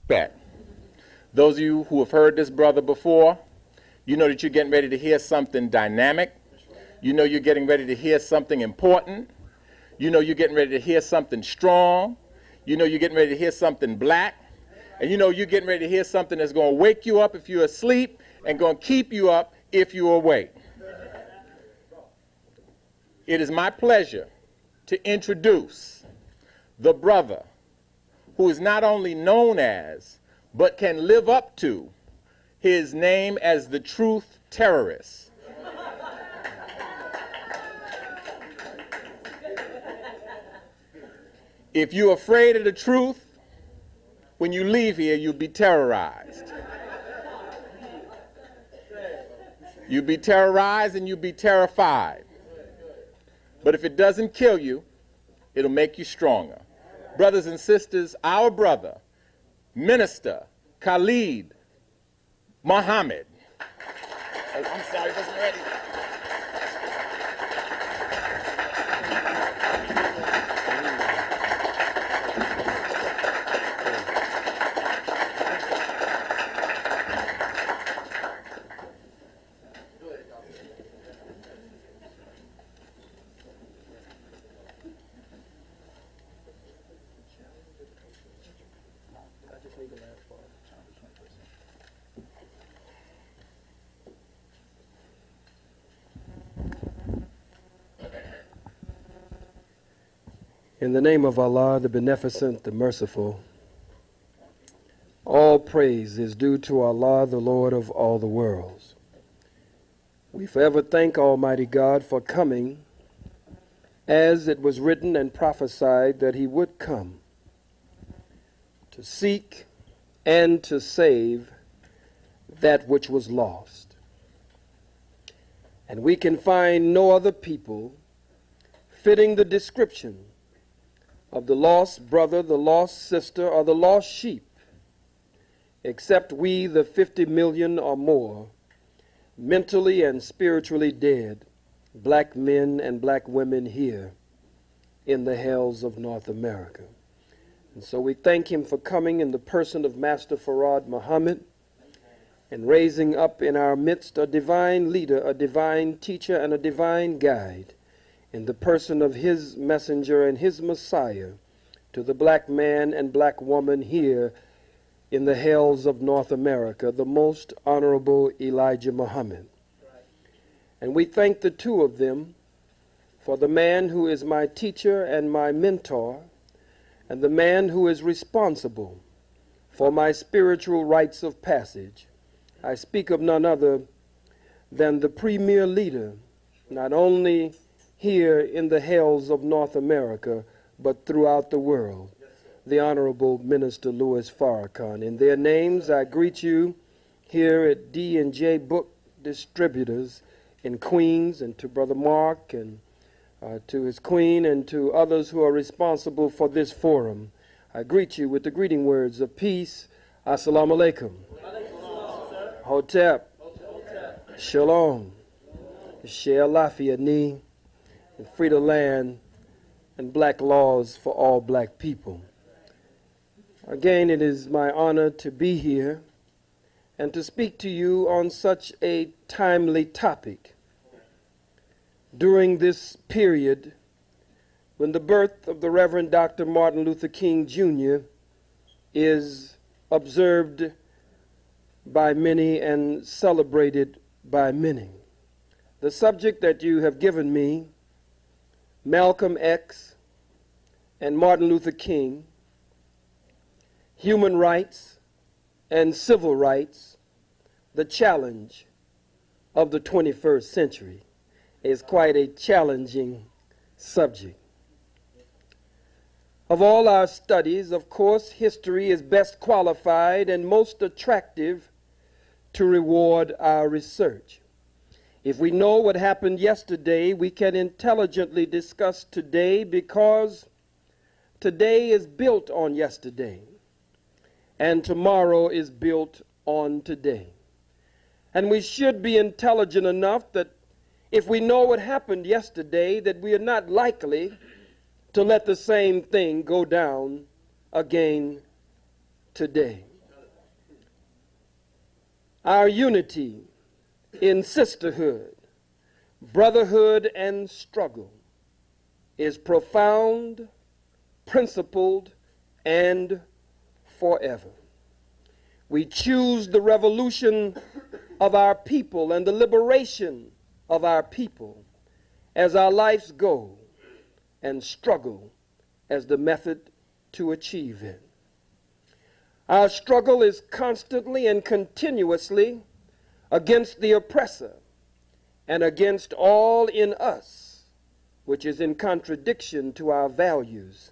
respect. Those of you who have heard this brother before, you know that you're getting ready to hear something dynamic. You know you're getting ready to hear something important. You know you're getting ready to hear something strong. You know you're getting ready to hear something black. And you know you're getting ready to hear something that's going to wake you up if you're asleep and going to keep you up if you're awake. It is my pleasure to introduce the brother who is not only known as, but can live up to his name as the truth terrorist. If you're afraid of the truth, when you leave here, you'll be terrorized. You'll be terrorized and you'll be terrified. But if it doesn't kill you, it'll make you stronger. Brothers and sisters, our brother, Minister Khalid Muhammad. I'm sorry, it wasn't ready. In the name of Allah, the Beneficent, the Merciful, all praise is due to Allah, the Lord of all the worlds. We forever thank Almighty God for coming as it was written and prophesied that He would come to seek and to save that which was lost. And we can find no other people fitting the description of the lost brother, the lost sister, or the lost sheep, except we, the 50 million or more, mentally and spiritually dead, black men and black women here in the hells of North America. And so we thank Him for coming in the person of Master Farad Muhammad and raising up in our midst a divine leader, a divine teacher, and a divine guide, in the person of His messenger and His Messiah to the black man and black woman here in the hells of North America, the most honorable Elijah Muhammad. And we thank the two of them for the man who is my teacher and my mentor, and the man who is responsible for my spiritual rites of passage. I speak of none other than the premier leader, not only here in the hells of North America, but throughout the world, the Honorable Minister Louis Farrakhan. In their names, I greet you here at D&J Book Distributors in Queens, and to Brother Mark, and to his queen, and to others who are responsible for this forum. I greet you with the greeting words of peace. Assalamu alaikum. Hotep. Shalom. Share Lafia Ni. And free the land and black laws for all black people. Again, it is my honor to be here and to speak to you on such a timely topic during this period when the birth of the Reverend Dr. Martin Luther King Jr. is observed by many and celebrated by many. The subject that you have given me, Malcolm X and Martin Luther King, human rights and civil rights, the challenge of the 21st century, is quite a challenging subject. Of all our studies, of course, history is best qualified and most attractive to reward our research. If we know what happened yesterday, we can intelligently discuss today, because today is built on yesterday, and tomorrow is built on today. And we should be intelligent enough that if we know what happened yesterday, that we are not likely to let the same thing go down again today. Our unity in sisterhood, brotherhood, and struggle is profound, principled, and forever. We choose the revolution of our people and the liberation of our people as our life's goal, and struggle as the method to achieve it. Our struggle is constantly and continuously against the oppressor and against all in us, which is in contradiction to our values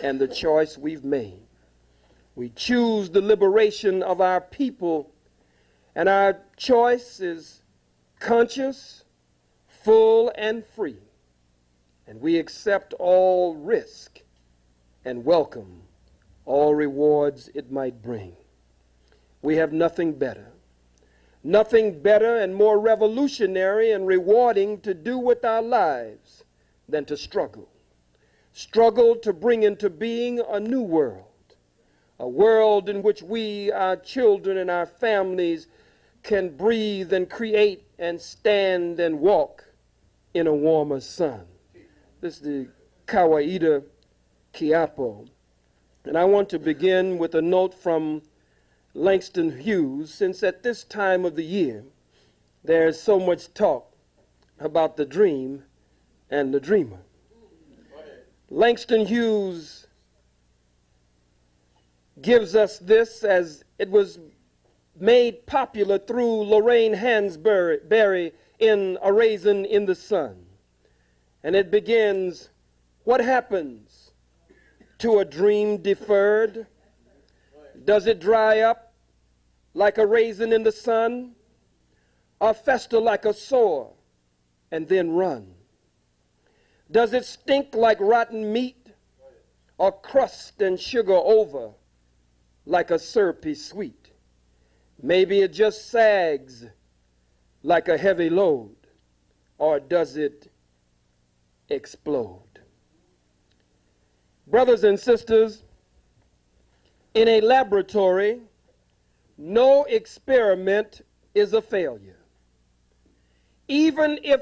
and the choice we've made. We choose the liberation of our people, and our choice is conscious, full, and free. And we accept all risk and welcome all rewards it might bring. We have nothing better and more revolutionary and rewarding to do with our lives than to struggle. Struggle to bring into being a new world, a world in which we, our children, and our families can breathe and create and stand and walk in a warmer sun. This is the Kawaida Kiapo. And I want to begin with a note from Langston Hughes, since at this time of the year there's so much talk about the dream and the dreamer. Langston Hughes gives us this as it was made popular through Lorraine Hansberry in A Raisin in the Sun. And it begins, what happens to a dream deferred? Does it dry up like a raisin in the sun, or fester like a sore and then run? Does it stink like rotten meat, or crust and sugar over like a syrupy sweet? Maybe it just sags like a heavy load, or does it explode? Brothers and sisters, in a laboratory, no experiment is a failure. Even if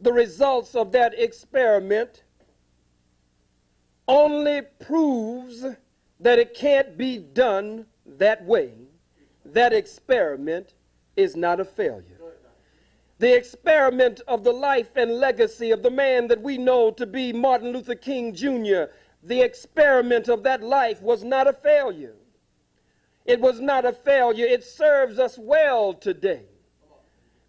the results of that experiment only proves that it can't be done that way, that experiment is not a failure. The experiment of the life and legacy of the man that we know to be Martin Luther King Jr., the experiment of that life was not a failure. It was not a failure. It serves us well today,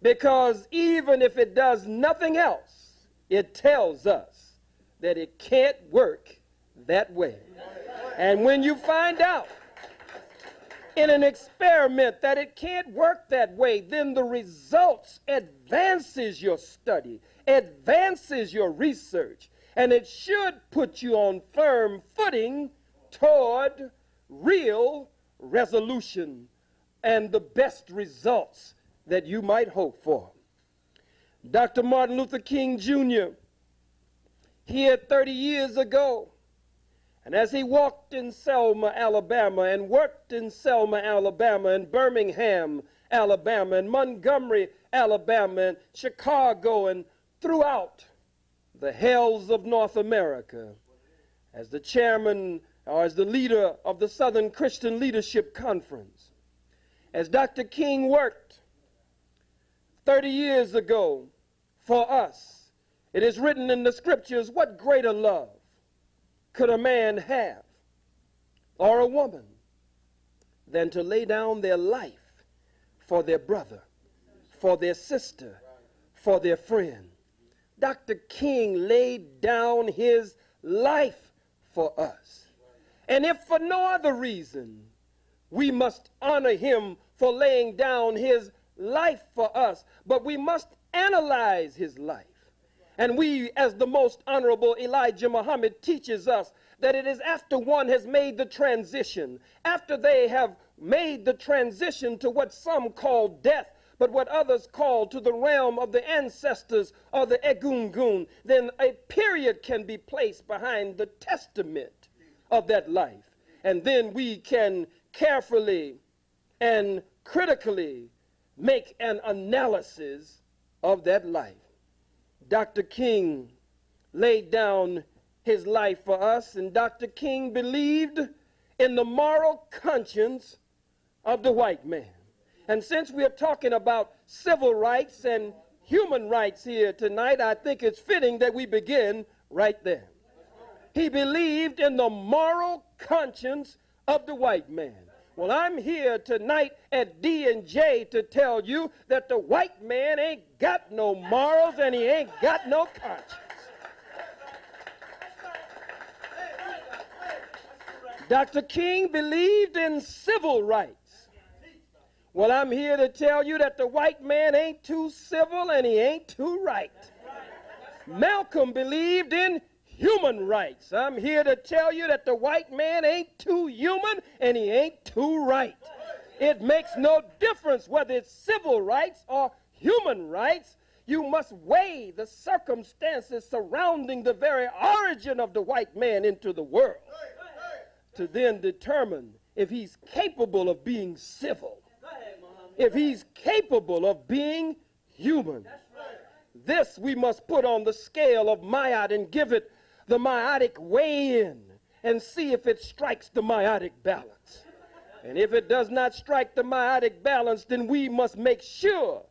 because even if it does nothing else, it tells us that it can't work that way. And when you find out in an experiment that it can't work that way, then the results advances your study, advances your research, and it should put you on firm footing toward real resolution and the best results that you might hope for. Dr. Martin Luther King Jr., here 30 years ago, and as he walked in Selma, Alabama, and worked in Selma, Alabama, and Birmingham, Alabama, and Montgomery, Alabama, and Chicago, and throughout the hells of North America, as the chairman or as the leader of the Southern Christian Leadership Conference, as Dr. King worked 30 years ago for us, it is written in the scriptures, what greater love could a man have or a woman than to lay down their life for their brother, for their sister, for their friend? Dr. King laid down his life for us. And if for no other reason, we must honor him for laying down his life for us, but we must analyze his life. And we, as the most honorable Elijah Muhammad teaches us, that it is after one has made the transition, after they have made the transition to what some call death, but what others call to the realm of the ancestors or the Egungun, then a period can be placed behind the testament of that life. And then we can carefully and critically make an analysis of that life. Dr. King laid down his life for us, and Dr. King believed in the moral conscience of the white man. And since we're talking about civil rights and human rights here tonight, I think it's fitting that we begin right there. He believed in the moral conscience of the white man. Well, I'm here tonight at D&J to tell you that the white man ain't got no morals and he ain't got no conscience. Dr. King believed in civil rights. Well, I'm here to tell you that the white man ain't too civil and he ain't too right. Malcolm believed in human rights. I'm here to tell you that the white man ain't too human and he ain't too right. It makes no difference whether it's civil rights or human rights. You must weigh the circumstances surrounding the very origin of the white man into the world to then determine if he's capable of being civil, if he's capable of being human. This we must put on the scale of Ma'at and give it the Ma'atic weigh-in and see if it strikes the Ma'atic balance. And if it does not strike the Ma'atic balance, then we must make sure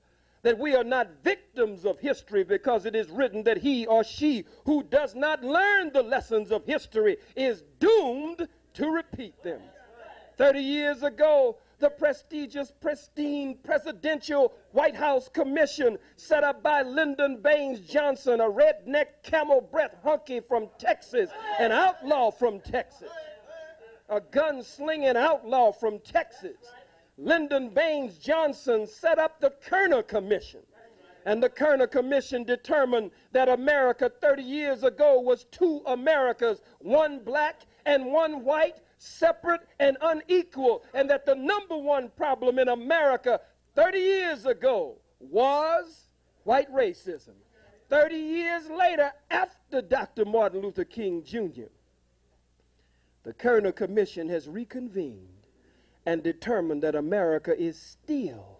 that we are not victims of history, because it is written that he or she who does not learn the lessons of history is doomed to repeat them. 30 years ago, the prestigious, pristine presidential White House Commission set up by Lyndon Baines Johnson, a redneck camel breath hunky from Texas, an outlaw from Texas, a gun-slinging outlaw from Texas. Lyndon Baines Johnson set up the Kerner Commission, and the Kerner Commission determined that America 30 years ago was two Americas, one black and one white, separate and unequal, and that the number one problem in America 30 years ago was white racism. 30 years later, after Dr. Martin Luther King Jr., the Kerner Commission has reconvened and determined that America is still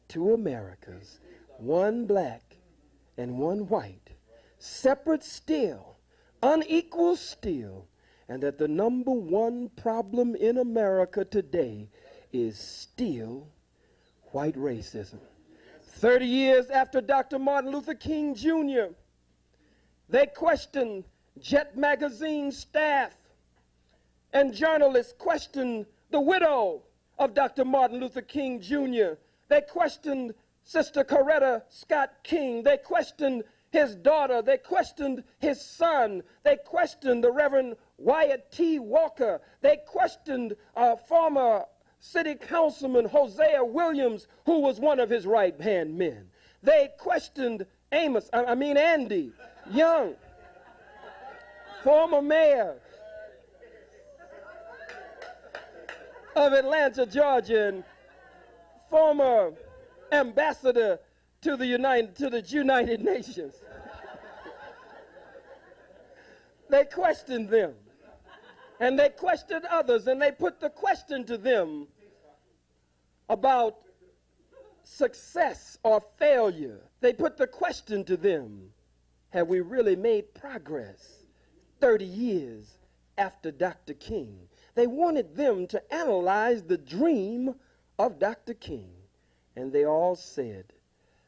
two Americas, one black and one white, separate still, unequal still, and that the number one problem in America today is still white racism. 30 years after Dr. Martin Luther King Jr., they questioned Jet Magazine staff, and journalists questioned the widow of Dr. Martin Luther King Jr. They questioned Sister Coretta Scott King. They questioned his daughter. They questioned his son. They questioned the Reverend Wyatt T. Walker. They questioned former city councilman Hosea Williams, who was one of his right-hand men. They questioned Andy Young, former mayor of Atlanta, Georgia, and former ambassador to the United Nations. They questioned them, and they questioned others, and they put the question to them about success or failure. They put the question to them, have we really made progress 30 years after Dr. King? They wanted them to analyze the dream of Dr. King, and they all said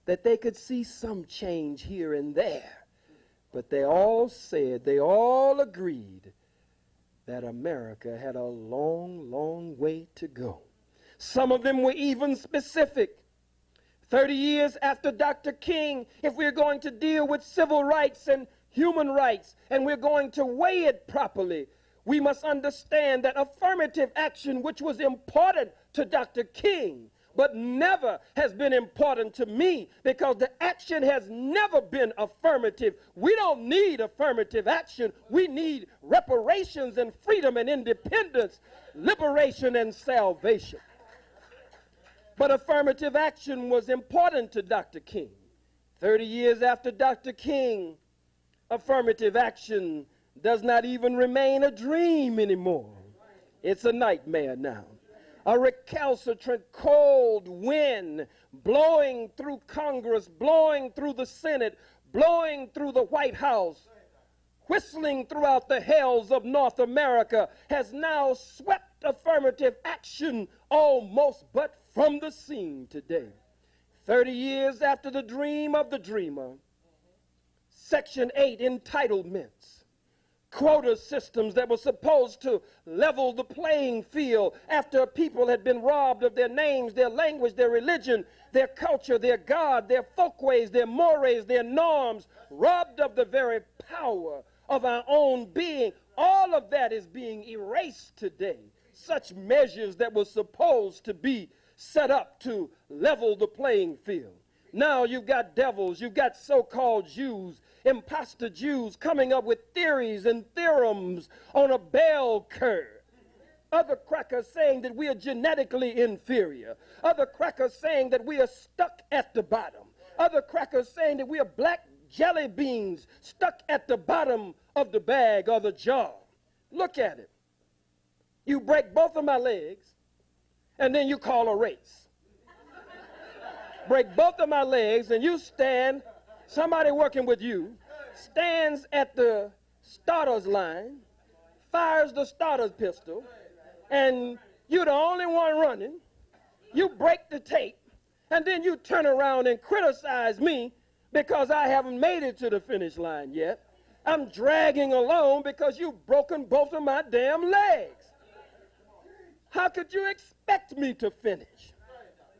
that they could see some change here and there, but they all agreed that America had a long, long way to go. Some of them were even specific. 30 years after Dr. King, if we're going to deal with civil rights and human rights, and we're going to weigh it properly, we must understand that affirmative action, which was important to Dr. King, but never has been important to me, because the action has never been affirmative. We don't need affirmative action. We need reparations and freedom and independence, liberation and salvation. But affirmative action was important to Dr. King. 30 years after Dr. King, affirmative action does not even remain a dream anymore. It's a nightmare now. A recalcitrant cold wind blowing through Congress, blowing through the Senate, blowing through the White House, whistling throughout the hells of North America, has now swept affirmative action almost but from the scene today. 30 years after the dream of the dreamer, Section 8 entitlements, quota systems that were supposed to level the playing field after people had been robbed of their names, their language, their religion, their culture, their God, their folkways, their mores, their norms, robbed of the very power of our own being. All of that is being erased today. Such measures that were supposed to be set up to level the playing field. Now you've got devils, you've got so-called Jews, imposter Jews coming up with theories and theorems on a bell curve. Other crackers saying that we are genetically inferior. Other crackers saying that we are stuck at the bottom. Other crackers saying that we are black jelly beans stuck at the bottom of the bag or the jar. Look at it. You break both of my legs, and then you call a race. Break both of my legs, and you stand, somebody working with you, stands at the starter's line, fires the starter's pistol, and you're the only one running. You break the tape, and then you turn around and criticize me because I haven't made it to the finish line yet. I'm dragging along because you've broken both of my damn legs. How could you expect me to finish?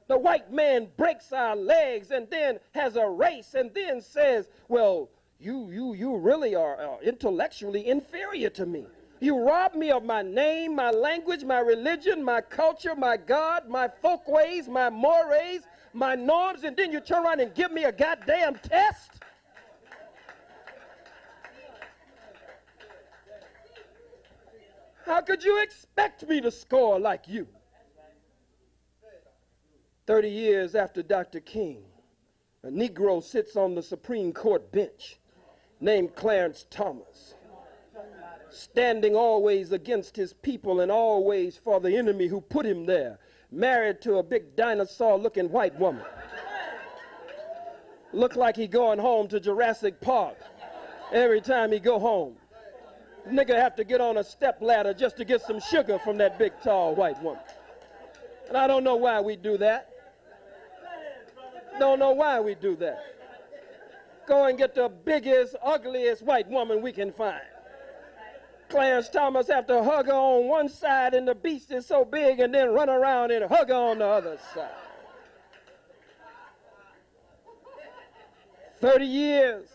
The white man breaks our legs and then has a race and then says, well, you really are intellectually inferior to me. You robbed me of my name, my language, my religion, my culture, my God, my folkways, my mores, my norms, and then you turn around and give me a goddamn test? How could you expect me to score like you? 30 years after Dr. King, a Negro sits on the Supreme Court bench named Clarence Thomas, standing always against his people and always for the enemy who put him there, married to a big dinosaur-looking white woman. Look like he going home to Jurassic Park every time he go home. Nigga have to get on a step ladder just to get some sugar from that big, tall white woman. And I don't know why we do that. Don't know why we do that. Go and get the biggest, ugliest white woman we can find. Clarence Thomas have to hug her on one side and the beast is so big and then run around and hug her on the other side. 30 years.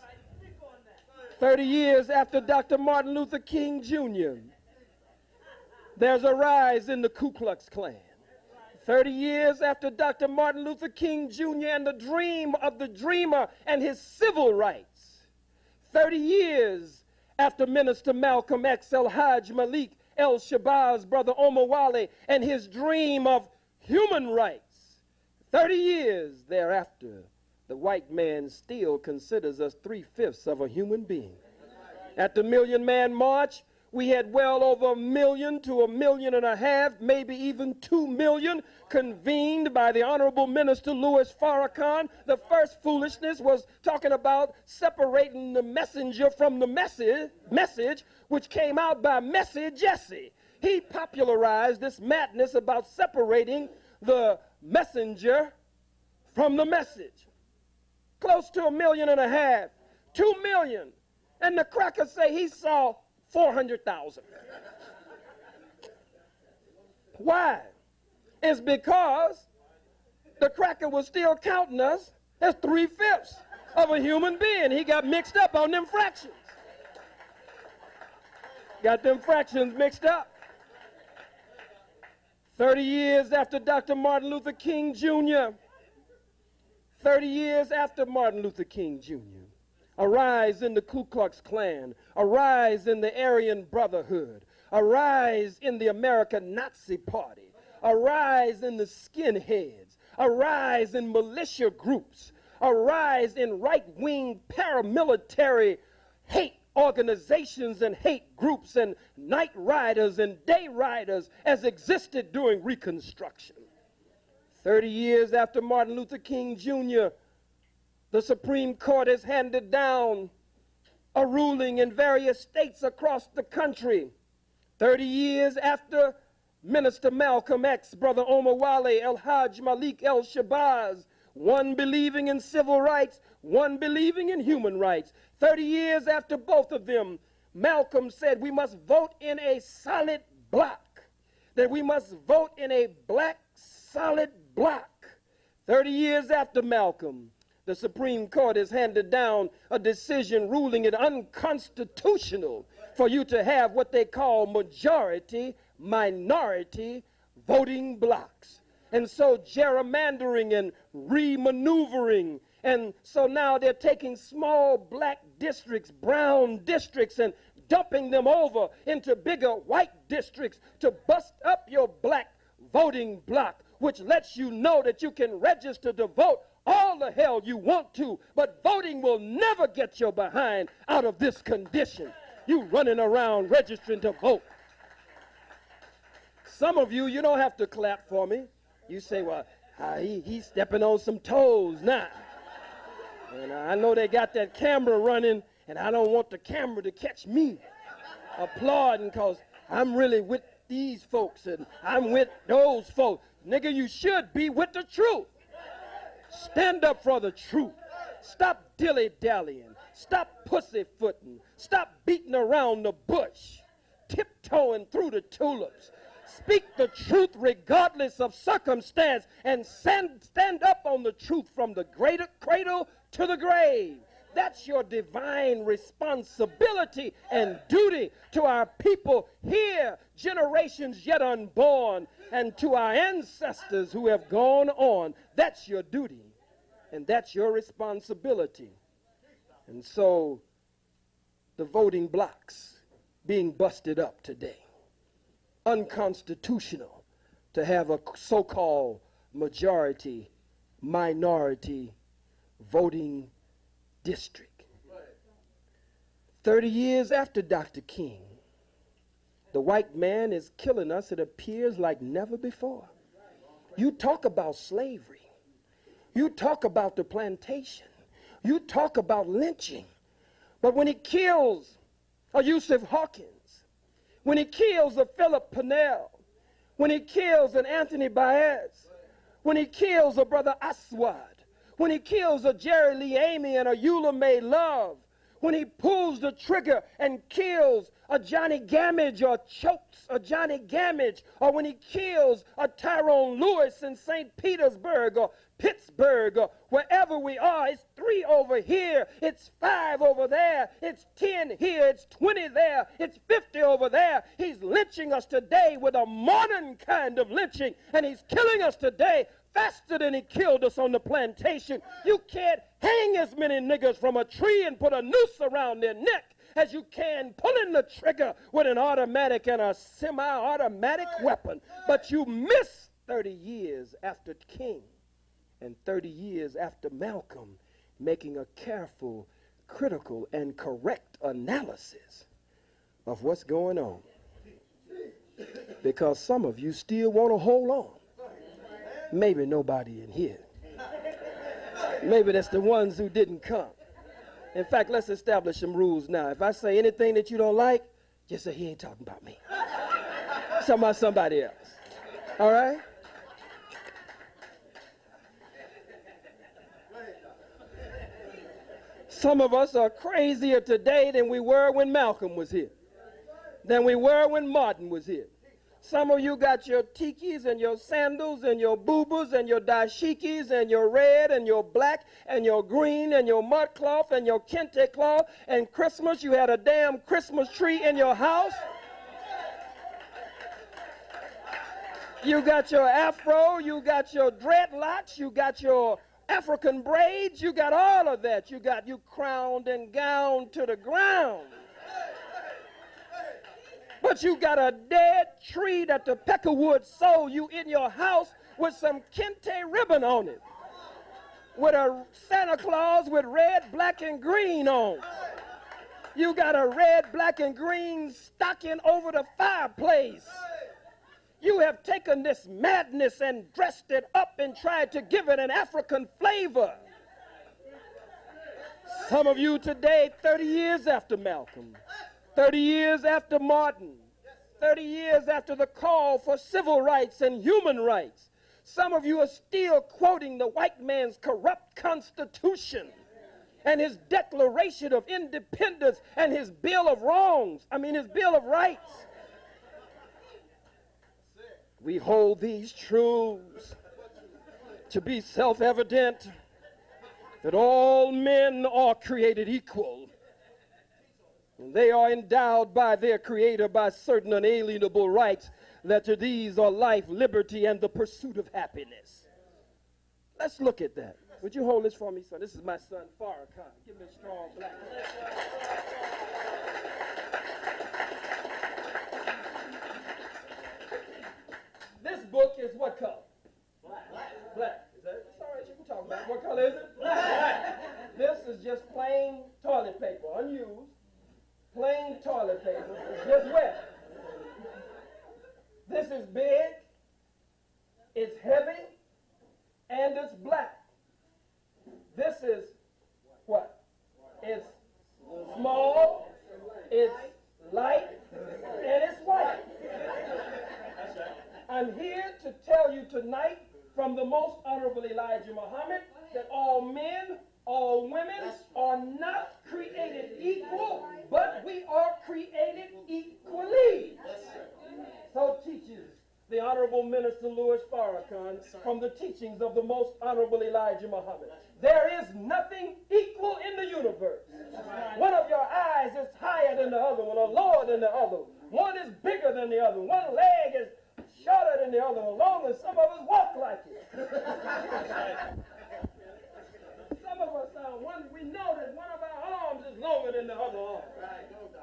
30 years after Dr. Martin Luther King Jr., there's a rise in the Ku Klux Klan. 30 years after Dr. Martin Luther King Jr. and the dream of the dreamer and his civil rights. 30 years after Minister Malcolm X, El-Hajj Malik, El-Shabazz, Brother Omar Wale, and his dream of human rights. 30 years thereafter, the white man still considers us 3/5 of a human being. At the Million Man March, we had well over 1 million to 1.5 million, maybe even 2 million, convened by the Honorable Minister Louis Farrakhan. The first foolishness was talking about separating the messenger from the message, which came out by Messy Jesse. He popularized this madness about separating the messenger from the message. Close to 1.5 million, 2 million. And the crackers say he saw 400,000. Why? It's because the cracker was still counting us as 3/5 of a human being. He got mixed up on them fractions. Got them fractions mixed up. 30 years after Dr. Martin Luther King Jr., 30 years after Martin Luther King Jr., a rise in the Ku Klux Klan, a rise in the Aryan Brotherhood, a rise in the American Nazi Party, a rise in the skinheads, a rise in militia groups, a rise in right-wing paramilitary hate organizations and hate groups and night riders and day riders as existed during Reconstruction. 30 years after Martin Luther King Jr., the Supreme Court has handed down a ruling in various states across the country. 30 years after Minister Malcolm X, Brother Omar Wale, El Hajj Malik El Shabazz, one believing in civil rights, one believing in human rights. 30 years after both of them, Malcolm said we must vote in a solid block, that we must vote in a black solid block. 30 years after Malcolm, the Supreme Court has handed down a decision ruling it unconstitutional for you to have what they call majority minority voting blocks. And so gerrymandering and remaneuvering, and so now they're taking small black districts, brown districts, and dumping them over into bigger white districts to bust up your black voting block, which lets you know that you can register to vote all the hell you want to, but voting will never get your behind out of this condition. You running around registering to vote. Some of you, you don't have to clap for me. You say, well, he's stepping on some toes now. And I know they got that camera running, and I don't want the camera to catch me applauding because I'm really with these folks and I'm with those folks. Nigga, you should be with the truth. Stand up for the truth. Stop dilly-dallying. Stop pussyfooting. Stop beating around the bush. Tiptoeing through the tulips. Speak the truth regardless of circumstance and stand up on the truth from the cradle to the grave. That's your divine responsibility and duty to our people here, generations yet unborn, and to our ancestors who have gone on. That's your duty, and that's your responsibility. And so the voting blocks being busted up today. Unconstitutional to have a so-called majority minority voting district. 30 years after Dr. King, the white man is killing us, it appears, like never before. You talk about slavery. You talk about the plantation. You talk about lynching. But when he kills a Yusuf Hawkins, when he kills a Philip Purnell, when he kills an Anthony Baez, when he kills a Brother Aswad, when he kills a Jerry Lee Amy and a Eula May Love, when he pulls the trigger and kills a Johnny Gamage or chokes a Johnny Gamage, or when he kills a Tyrone Lewis in St. Petersburg or Pittsburgh or wherever we are. It's 3 over here, it's 5 over there, it's 10 here, it's 20 there, it's 50 over there. He's lynching us today with a modern kind of lynching, and he's killing us today faster than he killed us on the plantation. You can't hang as many niggas from a tree and put a noose around their neck as you can pulling the trigger with an automatic and a semi-automatic weapon. But you miss 30 years after King and 30 years after Malcolm making a careful, critical, and correct analysis of what's going on. Because some of you still want to hold on. Maybe nobody in here. Maybe that's the ones who didn't come. In fact, let's establish some rules now. If I say anything that you don't like, just say he ain't talking about me. He's talking about somebody else. All right? Some of us are crazier today than we were when Malcolm was here, than we were when Martin was here. Some of you got your tikis and your sandals and your boobas and your dashikis and your red and your black and your green and your mud cloth and your kente cloth, and Christmas you had a damn Christmas tree in your house. You got your afro, you got your dreadlocks, you got your African braids, you got all of that. You crowned and gowned to the ground. But you got a dead tree that the peckerwood sold you in your house with some kente ribbon on it, with a Santa Claus with red, black, and green on. You got a red, black, and green stocking over the fireplace. You have taken this madness and dressed it up and tried to give it an African flavor. Some of you today, 30 years after Malcolm, 30 years after Martin, 30 years after the call for civil rights and human rights, some of you are still quoting the white man's corrupt constitution and his Declaration of Independence and his Bill of his Bill of Rights. We hold these truths to be self-evident, that all men are created equal. And they are endowed by their Creator by certain unalienable rights, that to these are life, liberty, and the pursuit of happiness. Let's look at that. Would you hold this for me, son? This is my son, Farrakhan. Give me a strong black. This book is what color? Black. Black. Is that? It's all right, you can talk about it. What color is it? Black. This is just plain toilet paper, unused. Plain toilet paper. It's just wet. This is big, it's heavy, and it's black. This is what? It's small, it's light, and it's white. I'm here to tell you tonight from the most honorable Elijah Muhammad that all men, all women are not created equal, but we are created equally. So teaches the Honorable Minister Louis Farrakhan from the teachings of the most honorable Elijah Muhammad. There is nothing equal in the universe. One of your eyes is higher than the other one, or lower than the other. One is bigger than the other. One leg is shorter than the other, long as some of us walk like it. Some of us we know that one of our arms is longer than the other arm.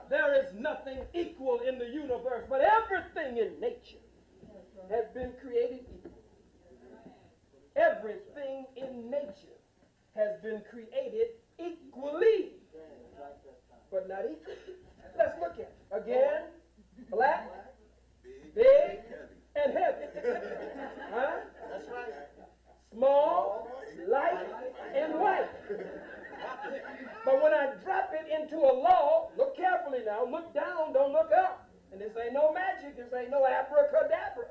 There is nothing equal in the universe, but everything in nature has been created equal. Everything in nature has been created equally, but not equally. Let's look at it. Again, black, big, and heavy. Huh? That's right. Small, light, and white. But when I drop it into a law, look carefully now, look down, don't look up. And this ain't no magic, this ain't no abracadabra.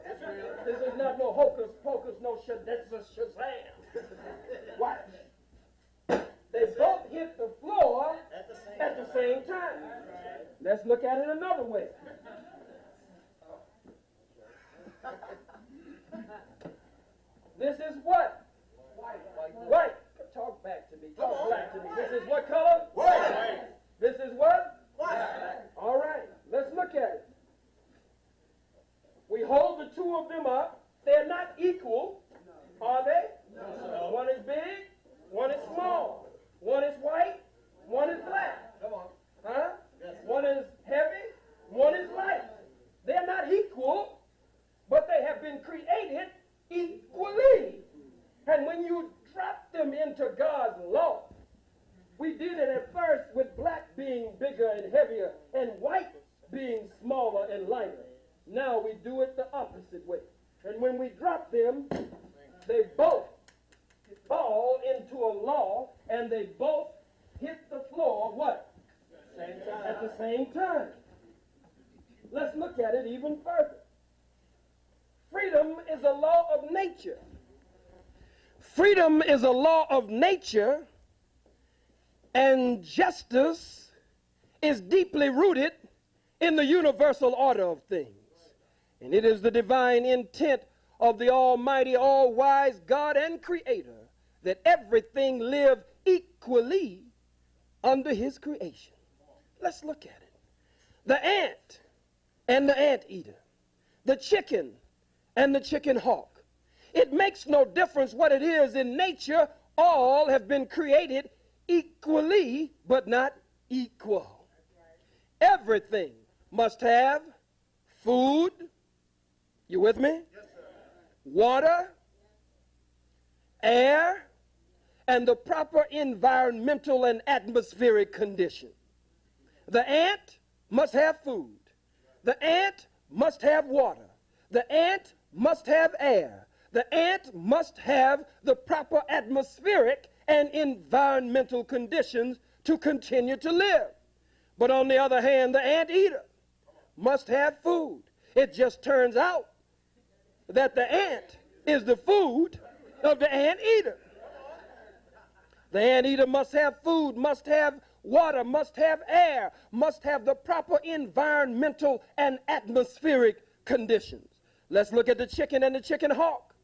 This is not no hocus pocus, no shazam. Watch. They both hit the floor at the same time. Let's look at it another way. This is what? White. Talk back to me. Talk black to me. This is what color? White. This is what? White. All right. Let's look at it. We hold the two of them up. They're not equal, are they? No. One is big, one is small. One is white, one is black. Come on. Huh? Yes. One is heavy, one is light. They're not equal, but they have been created equally. And when you drop them into God's law, we did it at first with black being bigger and heavier and white being smaller and lighter. Now we do it the opposite way. And when we drop them, they both fall into a law and they both hit the floor, what? At the same time. Let's look at it even further. Freedom is a law of nature. Freedom is a law of nature, and justice is deeply rooted in the universal order of things. And it is the divine intent of the Almighty, all-wise God and Creator that everything live equally under His creation. Let's look at it. The ant and the anteater, the chicken and the chicken hawk. It makes no difference what it is in nature. All have been created equally, but not equal. Everything must have food. You with me? Yes, sir. Water, air, and the proper environmental and atmospheric condition. The ant must have food. The ant must have water. The ant must have air. The ant must have the proper atmospheric and environmental conditions to continue to live. But on the other hand, the anteater must have food. It just turns out that the ant is the food of the anteater. The anteater must have food, must have water, must have air, must have the proper environmental and atmospheric conditions. Let's look at the chicken and the chicken hawk.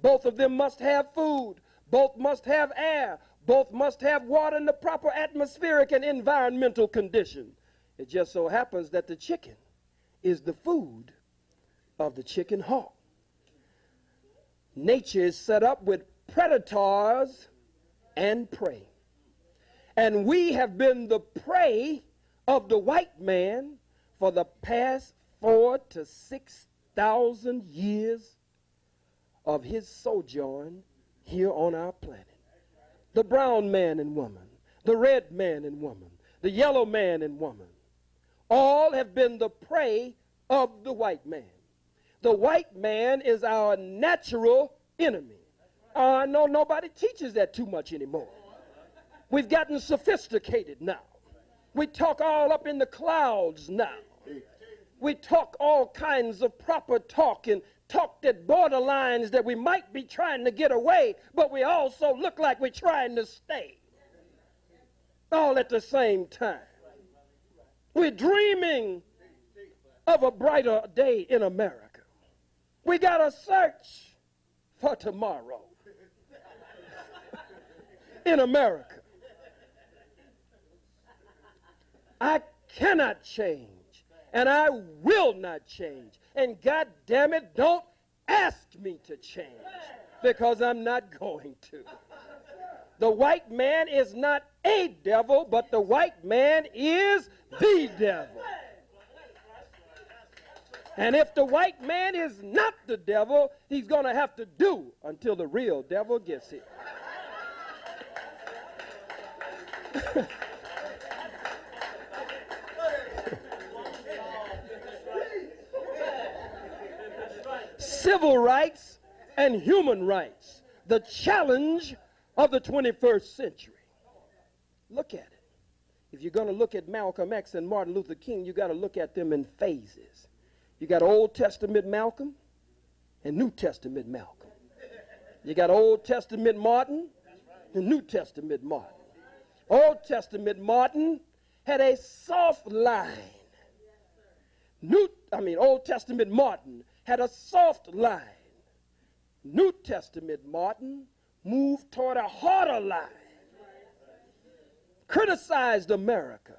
Both of them must have food. Both must have air. Both must have water and the proper atmospheric and environmental condition. It just so happens that the chicken is the food of the chicken hawk. Nature is set up with predators and prey. And we have been the prey of the white man for the past 4,000 to 6,000 years of his sojourn here on our planet. The brown man and woman, the red man and woman, the yellow man and woman, all have been the prey of the white man. The white man is our natural enemy. I know nobody teaches that too much anymore. We've gotten sophisticated now. We talk all up in the clouds now. We talk all kinds of proper talk and talk that borderlines that we might be trying to get away, but we also look like we're trying to stay. All at the same time. We're dreaming of a brighter day in America. We got to search for tomorrow in America. I cannot change, and I will not change. And God damn it, don't ask me to change, because I'm not going to. The white man is not a devil, but the white man is the devil. And if the white man is not the devil, he's going to have to do until the real devil gets here. Civil rights and human rights, the challenge of the 21st century. Look at it. If you're going to look at Malcolm X and Martin Luther King, you got to look at them in phases. You got Old Testament Malcolm and New Testament Malcolm. You got Old Testament Martin and New Testament Martin. Old Testament Martin had a soft line. Old Testament Martin had a soft line. New Testament Martin moved toward a harder line. Criticized America,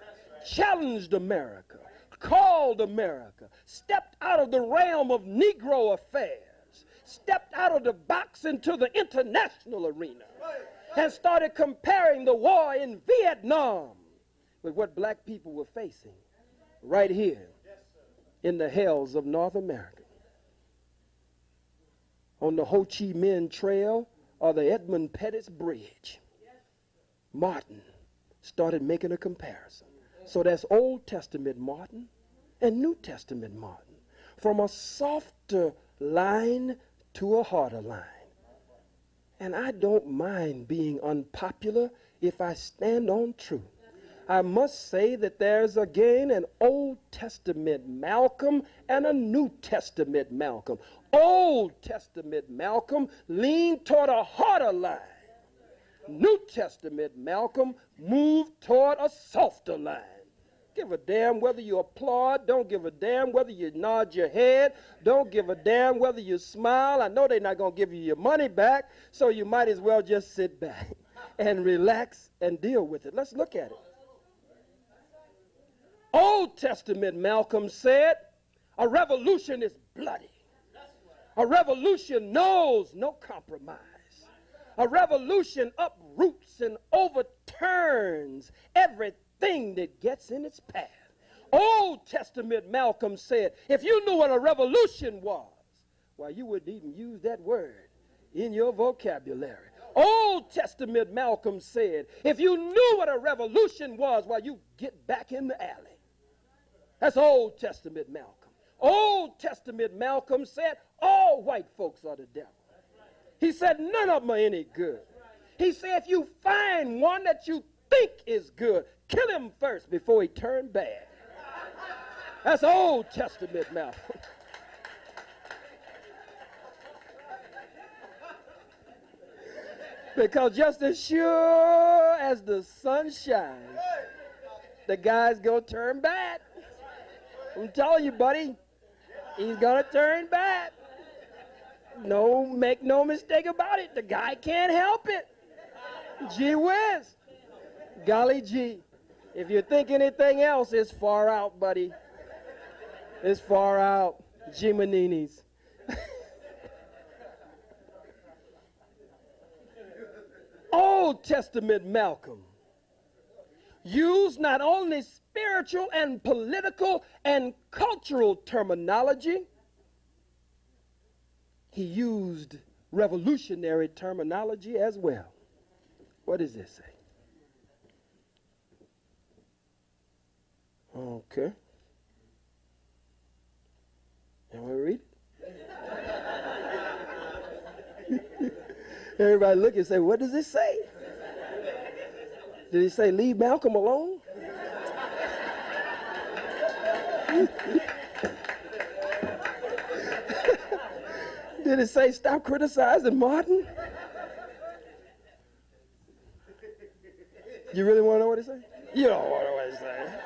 challenged America, called America, stepped out of the realm of Negro affairs, stepped out of the box into the international arena, and started comparing the war in Vietnam with what black people were facing right here in the hells of North America. On the Ho Chi Minh Trail or the Edmund Pettus Bridge, Martin started making a comparison. So that's Old Testament Martin and New Testament Martin, from a softer line to a harder line. And I don't mind being unpopular if I stand on truth. I must say that there's again an Old Testament Malcolm and a New Testament Malcolm. Old Testament Malcolm leaned toward a harder line. New Testament Malcolm moved toward a softer line. Give a damn whether you applaud. Don't give a damn whether you nod your head. Don't give a damn whether you smile. I know they're not going to give you your money back, so you might as well just sit back and relax and deal with it. Let's look at it. Old Testament Malcolm said, a revolution is bloody. A revolution knows no compromise. A revolution uproots and overturns everything that gets in its path. Old Testament Malcolm said, if you knew what a revolution was, why, you wouldn't even use that word in your vocabulary. Old Testament Malcolm said, if you knew what a revolution was, why, you get back in the alley That's Old Testament Malcolm. Old Testament Malcolm said all white folks are the devil. He said none of them are any good. He said if you find one that you think is good, kill him first before he turned bad. That's Old Testament Malcolm. Because just as sure as the sun shines, the guy's going to turn bad. I'm telling you, buddy, he's going to turn bad. No, make no mistake about it. The guy can't help it. Gee whiz. Golly gee. If you think anything else, it's far out, buddy. It's far out. Jimininis. Old Testament Malcolm used not only spiritual and political and cultural terminology, he used revolutionary terminology as well. What does this say? Okay. You want to read it? Everybody look and say, what does it say? Did it say leave Malcolm alone? Did it say stop criticizing Martin? You really want to know what it said? You don't want to know what it said.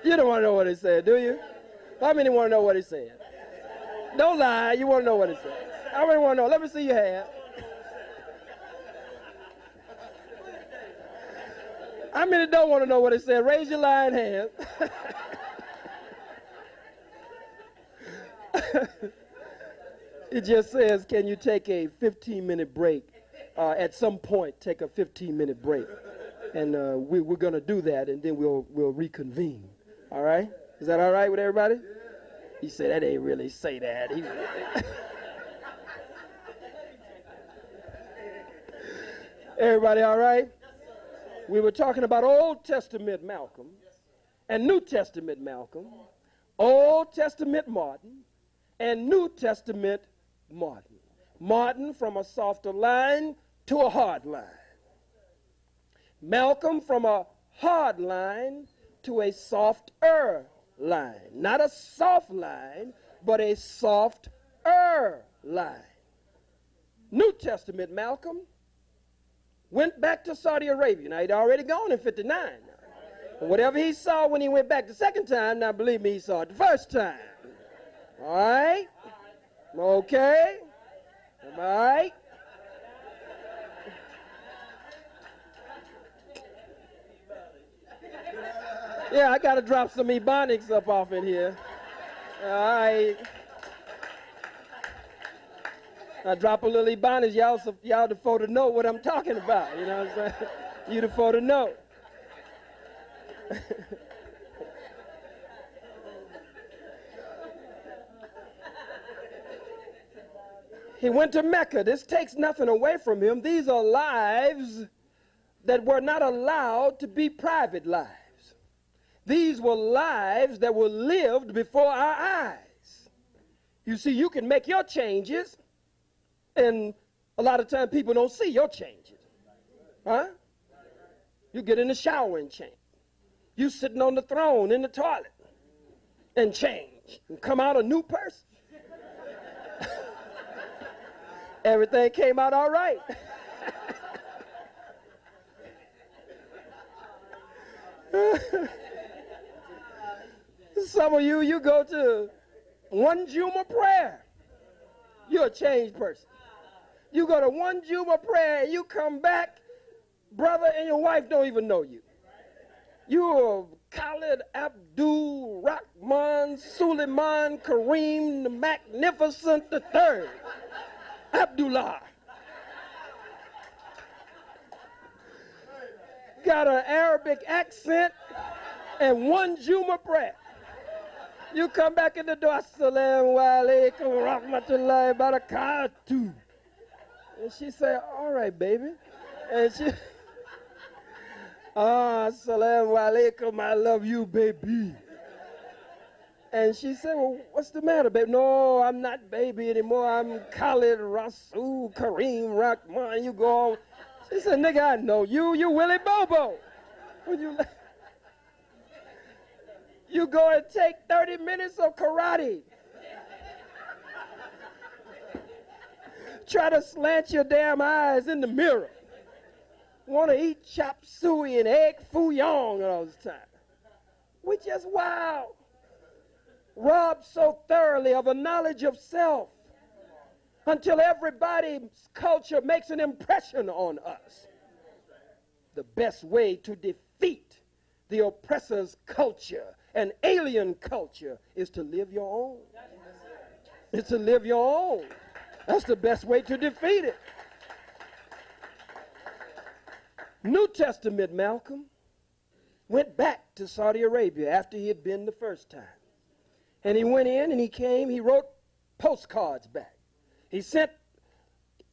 You don't want to know what it said, do you? How many want to know what it said? Don't lie, you want to know what it said. How many want to know? Let me see your hand. How many don't want to know what it said? Raise your lying hand. It just says, can you take a 15-minute break? At some point, take a 15-minute break. And we're going to do that, and then we'll reconvene. All right? Is that all right with everybody? He said, that ain't really say that. Everybody all right? We were talking about Old Testament Malcolm and New Testament Malcolm, Old Testament Martin, and New Testament Martin. Martin from a softer line to a hard line. Malcolm from a hard line to a softer line. Not a soft line, but a softer line. New Testament Malcolm went back to Saudi Arabia. Now, he'd already gone in 59. But whatever he saw when he went back the second time, now believe me, he saw it the first time. All right? Okay? All right? Yeah, I got to drop some ebonics up off in here. All right. I drop a little ebonics, y'all the folk to know what I'm talking about. You know what I'm saying? You the folk to know. He went to Mecca. This takes nothing away from him. These are lives that were not allowed to be private lives. These were lives that were lived before our eyes. You see, you can make your changes, and a lot of times people don't see your changes. Huh? You get in the shower and change. You sitting on the throne in the toilet and change and come out a new person. Everything came out all right. Some of you go to one Juma prayer, you're a changed person. You go to one Juma prayer and you come back, brother and your wife don't even know you. You're Khalid Abdul Rahman Suleiman Kareem the Magnificent the Third. Abdullah. Got an Arabic accent and one Juma prayer. You come back in the door, Assalamu alaikum rahmatullahi barakatuh. And she said, all right, baby. And she, Assalamu alaikum, I love you, baby. And she said, well, what's the matter, baby? No, I'm not baby anymore. I'm Khalid Rasul Kareem Rahman. You go on. She said, nigga, I know you. You Willie Bobo. Would you go and take 30 minutes of karate. Try to slant your damn eyes in the mirror. Want to eat chop suey and egg foo young all the time. We just wow. Robbed so thoroughly of a knowledge of self until everybody's culture makes an impression on us. The best way to defeat the oppressor's culture and alien culture is to live your own. It's to live your own. That's the best way to defeat it. New Testament Malcolm went back to Saudi Arabia after he had been the first time. And he went in and he came, he wrote postcards back. He sent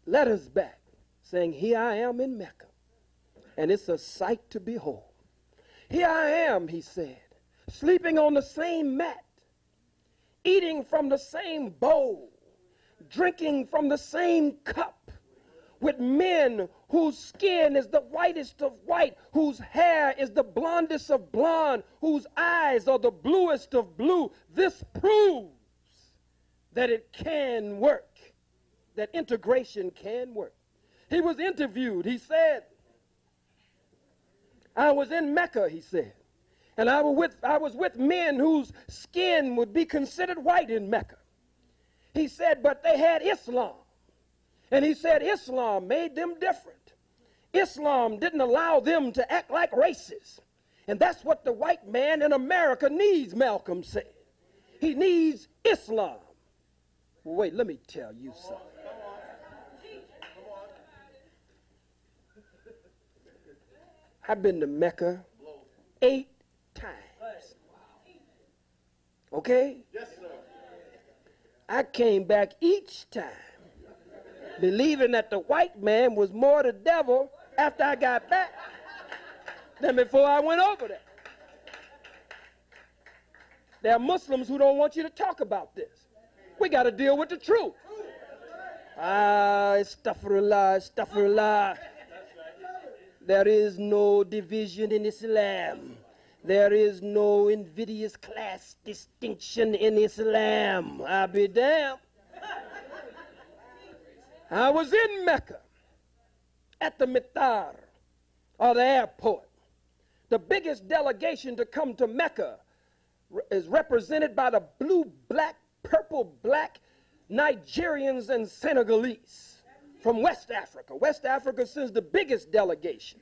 letters back saying, here I am in Mecca, and it's a sight to behold. Here I am, he said, sleeping on the same mat, eating from the same bowl, drinking from the same cup, with men whose skin is the whitest of white, whose hair is the blondest of blonde, whose eyes are the bluest of blue. This proves that it can work, that integration can work. He was interviewed. He said, I was in Mecca, he said, and I was with men whose skin would be considered white in Mecca. He said, but they had Islam. And he said Islam made them different. Islam didn't allow them to act like racists. And that's what the white man in America needs, Malcolm said. He needs Islam. Well, wait, let me tell you something. I've been to Mecca 8 times. Okay? Yes, sir. I came back each time believing that the white man was more the devil after I got back than before I went over there. There are Muslims who don't want you to talk about this. We got to deal with the truth. Astaghfirullah, astaghfirullah. There is no division in Islam. There is no invidious class distinction in Islam. I'll be damned. I was in Mecca at the Mitar, or the airport. The biggest delegation to come to Mecca is represented by the blue, black, purple, black Nigerians and Senegalese from West Africa. West Africa sends the biggest delegation.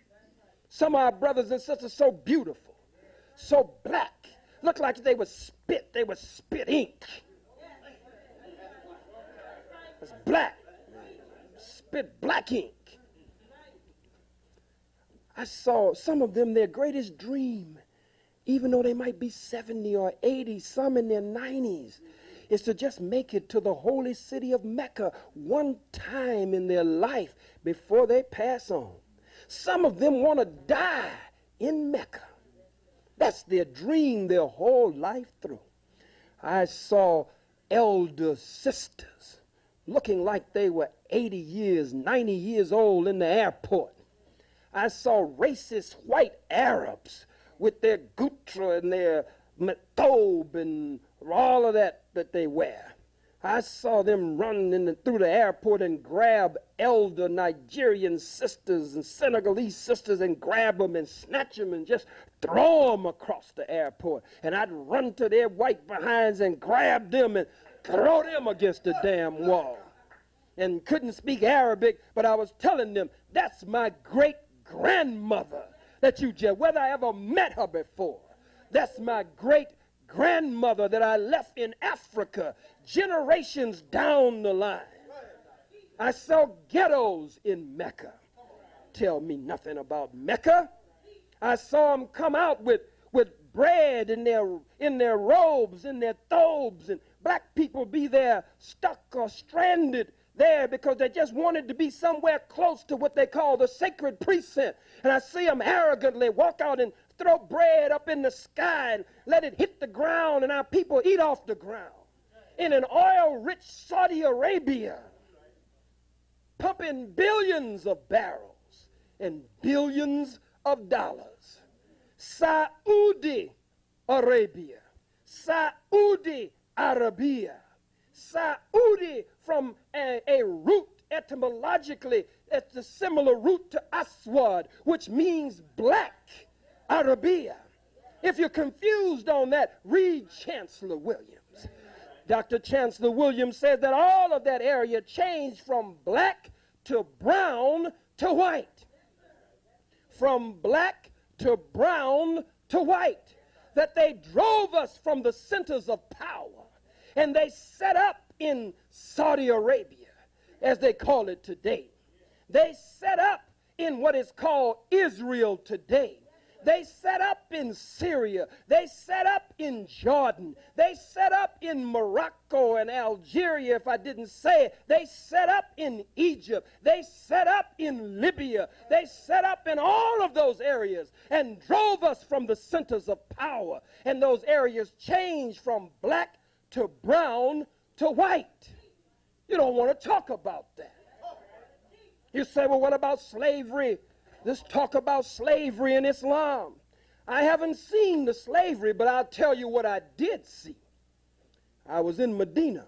Some of our brothers and sisters so beautiful, so black, looked like they would spit ink. It's black. Spit black ink. I saw some of them, their greatest dream, even though they might be 70 or 80, some in their 90s, is to just make it to the holy city of Mecca one time in their life before they pass on. Some of them want to die in Mecca. That's their dream their whole life through. I saw elder sisters looking like they were 80 years, 90 years old in the airport. I saw racist white Arabs with their gutra and their matob and all of that they wear. I saw them run through the airport and grab elder Nigerian sisters and Senegalese sisters and grab them and snatch them and just throw them across the airport. And I'd run to their white behinds and grab them and throw them against the damn wall. And couldn't speak Arabic, but I was telling them, that's my great-grandmother that you just, whether I ever met her before, that's my great-grandmother that I left in Africa generations down the line. I saw ghettos in Mecca. Tell me nothing about Mecca. I saw them come out with bread in their robes, in their thobes, and black people be there stuck or stranded there because they just wanted to be somewhere close to what they call the sacred precinct. And I see them arrogantly walk out in throw bread up in the sky and let it hit the ground and our people eat off the ground. In an oil-rich Saudi Arabia, pumping billions of barrels and billions of dollars. Saudi Arabia, Saudi Arabia, Saudi from a root etymologically, it's a similar root to Aswad, which means black, Arabia. If you're confused on that, read Chancellor Williams. Dr. Chancellor Williams says that all of that area changed from black to brown to white. From black to brown to white. That they drove us from the centers of power. And they set up in Saudi Arabia, as they call it today. They set up in what is called Israel today. They set up in Syria. They set up in Jordan. They set up in Morocco and Algeria, if I didn't say it. They set up in Egypt. They set up in Libya. They set up in all of those areas and drove us from the centers of power. And those areas changed from black to brown to white. You don't want to talk about that. You say, well, what about slavery? Let's talk about slavery in Islam. I haven't seen the slavery, but I'll tell you what I did see. I was in Medina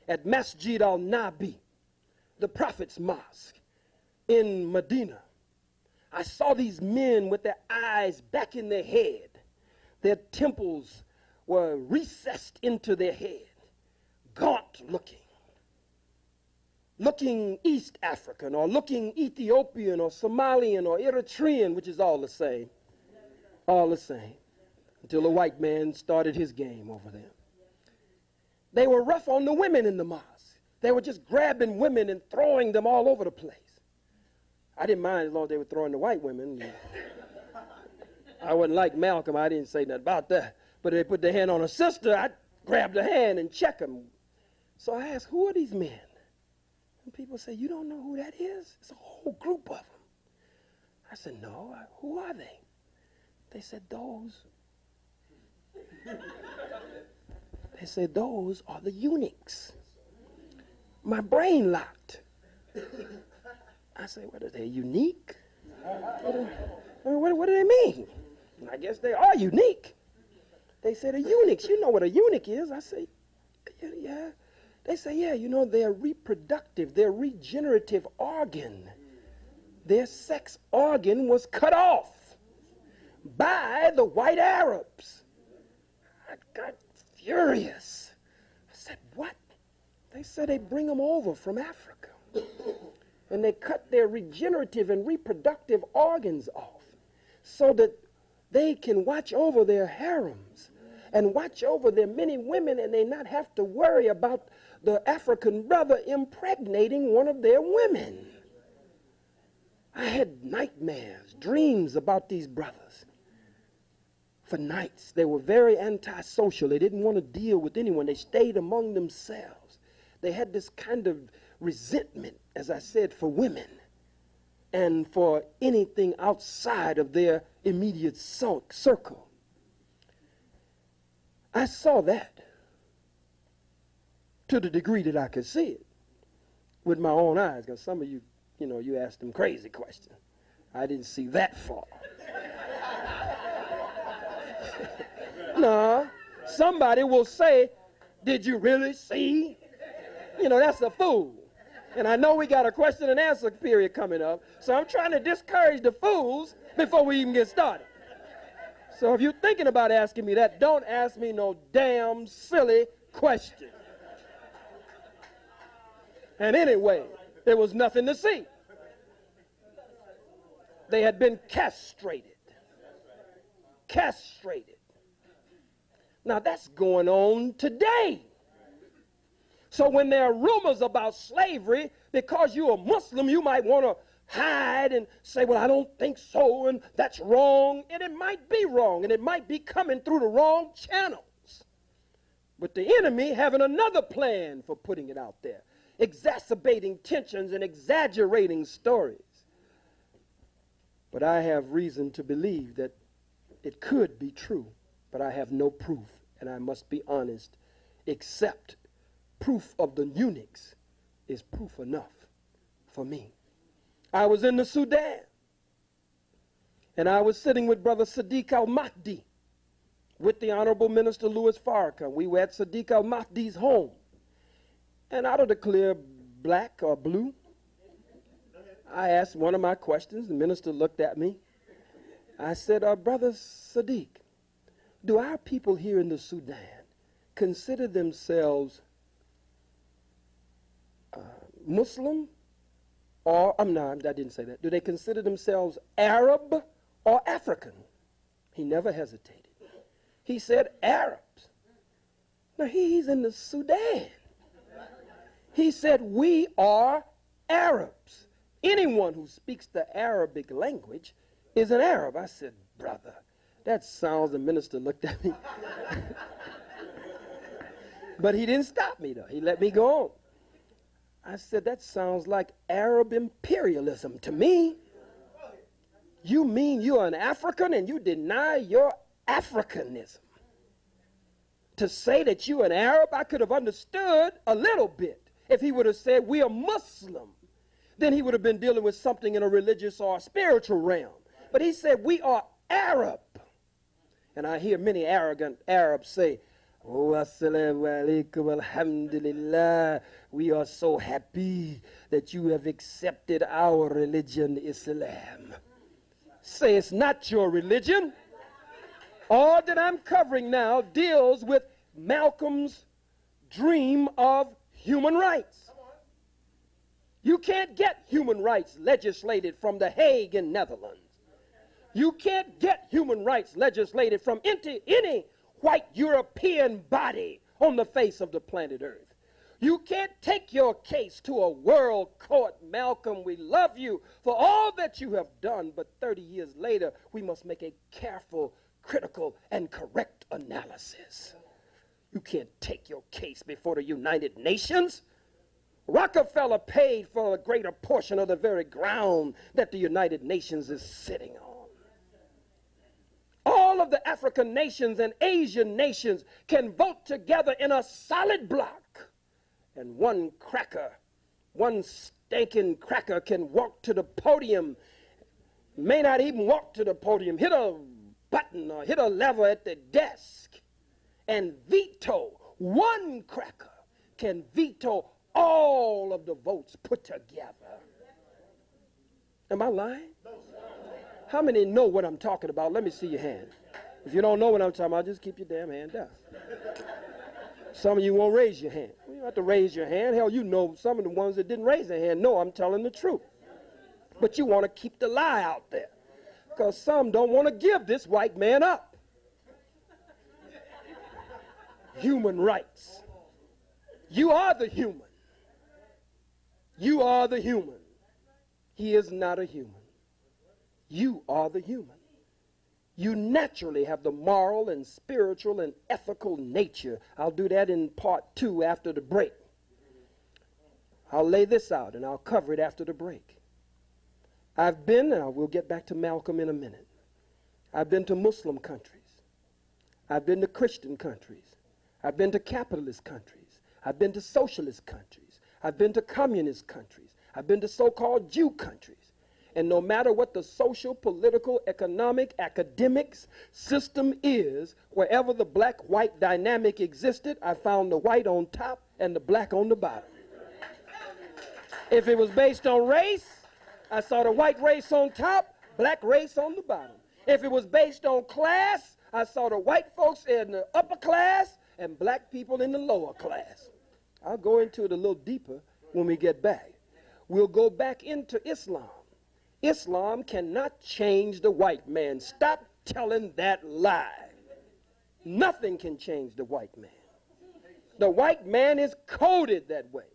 at Masjid al-Nabi, the Prophet's Mosque in Medina. I saw these men with their eyes back in their head. Their temples were recessed into their head, gaunt looking East African or looking Ethiopian or Somalian or Eritrean, which is all the same, until a white man started his game over them. They were rough on the women in the mosque. They were just grabbing women and throwing them all over the place. I didn't mind as long as they were throwing the white women. I wasn't like Malcolm. I didn't say nothing about that. But if they put their hand on a sister, I'd grab the hand and check them. So I asked, who are these men? And people say, you don't know who that is? It's a whole group of them. I said, no, who are they? They said, those are the eunuchs. My brain locked. I said, what are they, unique? What do they mean? I guess they are unique. They said, eunuchs, you know what a eunuch is? I say, yeah. They say, yeah, you know, their reproductive, their regenerative organ, their sex organ was cut off by the white Arabs. I got furious. I said, what? They said they bring them over from Africa and they cut their regenerative and reproductive organs off so that they can watch over their harems and watch over their many women and they not have to worry about the African brother impregnating one of their women. I had nightmares, dreams about these brothers. For nights, they were very antisocial. They didn't want to deal with anyone. They stayed among themselves. They had this kind of resentment, as I said, for women and for anything outside of their immediate circle. I saw that to the degree that I could see it with my own eyes, because some of you, you asked them crazy questions. I didn't see that far. No, somebody will say, did you really see? That's a fool. And I know we got a question and answer period coming up, so I'm trying to discourage the fools before we even get started. So if you're thinking about asking me that, don't ask me no damn silly question. And anyway, there was nothing to see. They had been castrated. Castrated. Now that's going on today. So when there are rumors about slavery, because you're a Muslim, you might want to hide and say, well, I don't think so, and that's wrong. And it might be wrong, and it might be coming through the wrong channels. But the enemy having another plan for putting it out there, exacerbating tensions and exaggerating stories. But I have reason to believe that it could be true, but I have no proof, and I must be honest, except proof of the eunuchs is proof enough for me. I was in the Sudan, and I was sitting with Brother Sadiq al-Mahdi with the Honorable Minister Louis Farrakhan. We were at Sadiq al-Mahdi's home, and out of the clear black or blue, I asked one of my questions. The minister looked at me. I said, Brother Sadiq, do our people here in the Sudan consider themselves Muslim? Or, no, I didn't say that. Do they consider themselves Arab or African? He never hesitated. He said Arabs. Now, he's in the Sudan. He said, we are Arabs. Anyone who speaks the Arabic language is an Arab. I said, brother, that sounds, the minister looked at me. But he didn't stop me, though. He let me go on. I said, that sounds like Arab imperialism to me. You mean you're an African and you deny your Africanism? To say that you're an Arab, I could have understood a little bit. If he would have said, we are Muslim, then he would have been dealing with something in a religious or a spiritual realm. But he said, we are Arab. And I hear many arrogant Arabs say, oh, assalamu alaikum, alhamdulillah, we are so happy that you have accepted our religion, Islam. Say it's not your religion. All that I'm covering now deals with Malcolm's dream of human rights. You can't get human rights legislated from The Hague in Netherlands. You can't get human rights legislated from any white European body on the face of the planet Earth. You can't take your case to a world court. Malcolm, we love you for all that you have done, but 30 years later, we must make a careful, critical, and correct analysis. You can't take your case before the United Nations. Rockefeller paid for a greater portion of the very ground that the United Nations is sitting on. All of the African nations and Asian nations can vote together in a solid block. And one cracker, one stinking cracker can walk to the podium, may not even walk to the podium, hit a button or hit a lever at the desk and veto. One cracker can veto all of the votes put together. Am I lying? How many know what I'm talking about? Let me see your hand. If you don't know what I'm talking about, just keep your damn hand down. Some of you won't raise your hand. You don't have to raise your hand. Hell, you know some of the ones that didn't raise their hand know I'm telling the truth. But you want to keep the lie out there because some don't want to give this white man up. Human rights. You are the human. You are the human. He is not a human. You are the human. You naturally have the moral and spiritual and ethical nature. I'll do that in part 2 after the break. I'll lay this out and I'll cover it after the break. I've been, and we'll get back to Malcolm in a minute. I've been to Muslim countries. I've been to Christian countries. I've been to capitalist countries. I've been to socialist countries. I've been to communist countries. I've been to so-called Jew countries. And no matter what the social, political, economic, academics system is, wherever the black-white dynamic existed, I found the white on top and the black on the bottom. If it was based on race, I saw the white race on top, black race on the bottom. If it was based on class, I saw the white folks in the upper class and black people in the lower class. I'll go into it a little deeper when we get back. We'll go back into Islam. Islam cannot change the white man. Stop telling that lie. Nothing can change the white man. The white man is coded that way.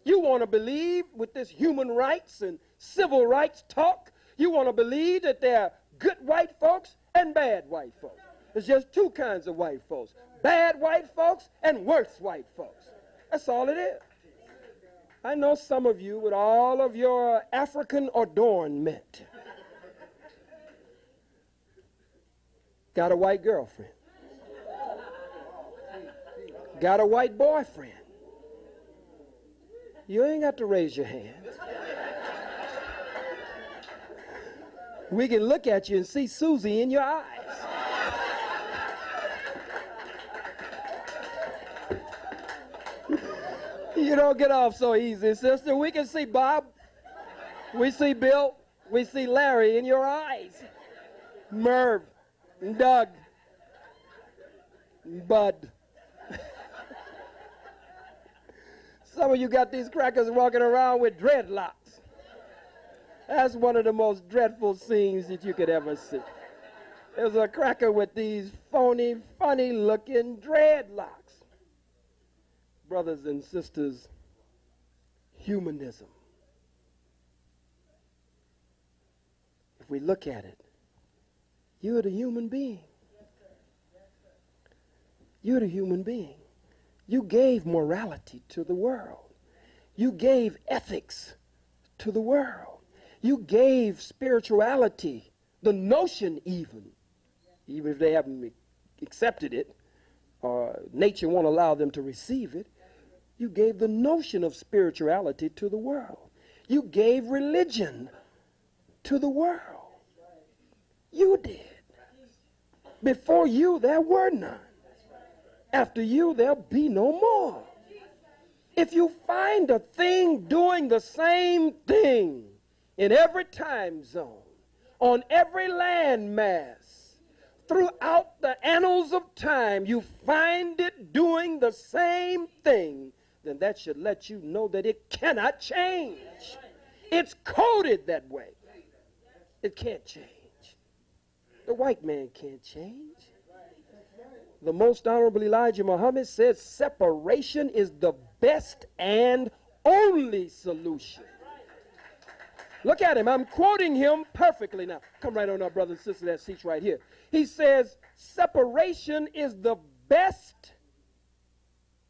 You want to believe with this human rights and civil rights talk, you want to believe that there are good white folks and bad white folks. There's just two kinds of white folks. Bad white folks and worse white folks. That's all it is. I know some of you with all of your African adornment got a white girlfriend, got a white boyfriend. You ain't got to raise your hand. We can look at you and see Susie in your eyes. You don't get off so easy, sister. We can see Bob, we see Bill, we see Larry in your eyes. Merv, Doug, Bud. Some of you got these crackers walking around with dreadlocks. That's one of the most dreadful scenes that you could ever see. There's a cracker with these phony, funny-looking dreadlocks. Brothers and sisters, humanism. If we look at it, you're the human being. You're the human being. You gave morality to the world. You gave ethics to the world. You gave spirituality, the notion even if they haven't accepted it, or nature won't allow them to receive it. You gave the notion of spirituality to the world. You gave religion to the world. You did. Before you, there were none. After you, there'll be no more. If you find a thing doing the same thing in every time zone, on every landmass, throughout the annals of time, you find it doing the same thing, then that should let you know that it cannot change. It's coded that way. It can't change. The white man can't change. The most honorable Elijah Muhammad said separation is the best and only solution. Look at him. I'm quoting him perfectly now. Come right on up, brother and sister, that seat's right here. He says separation is the best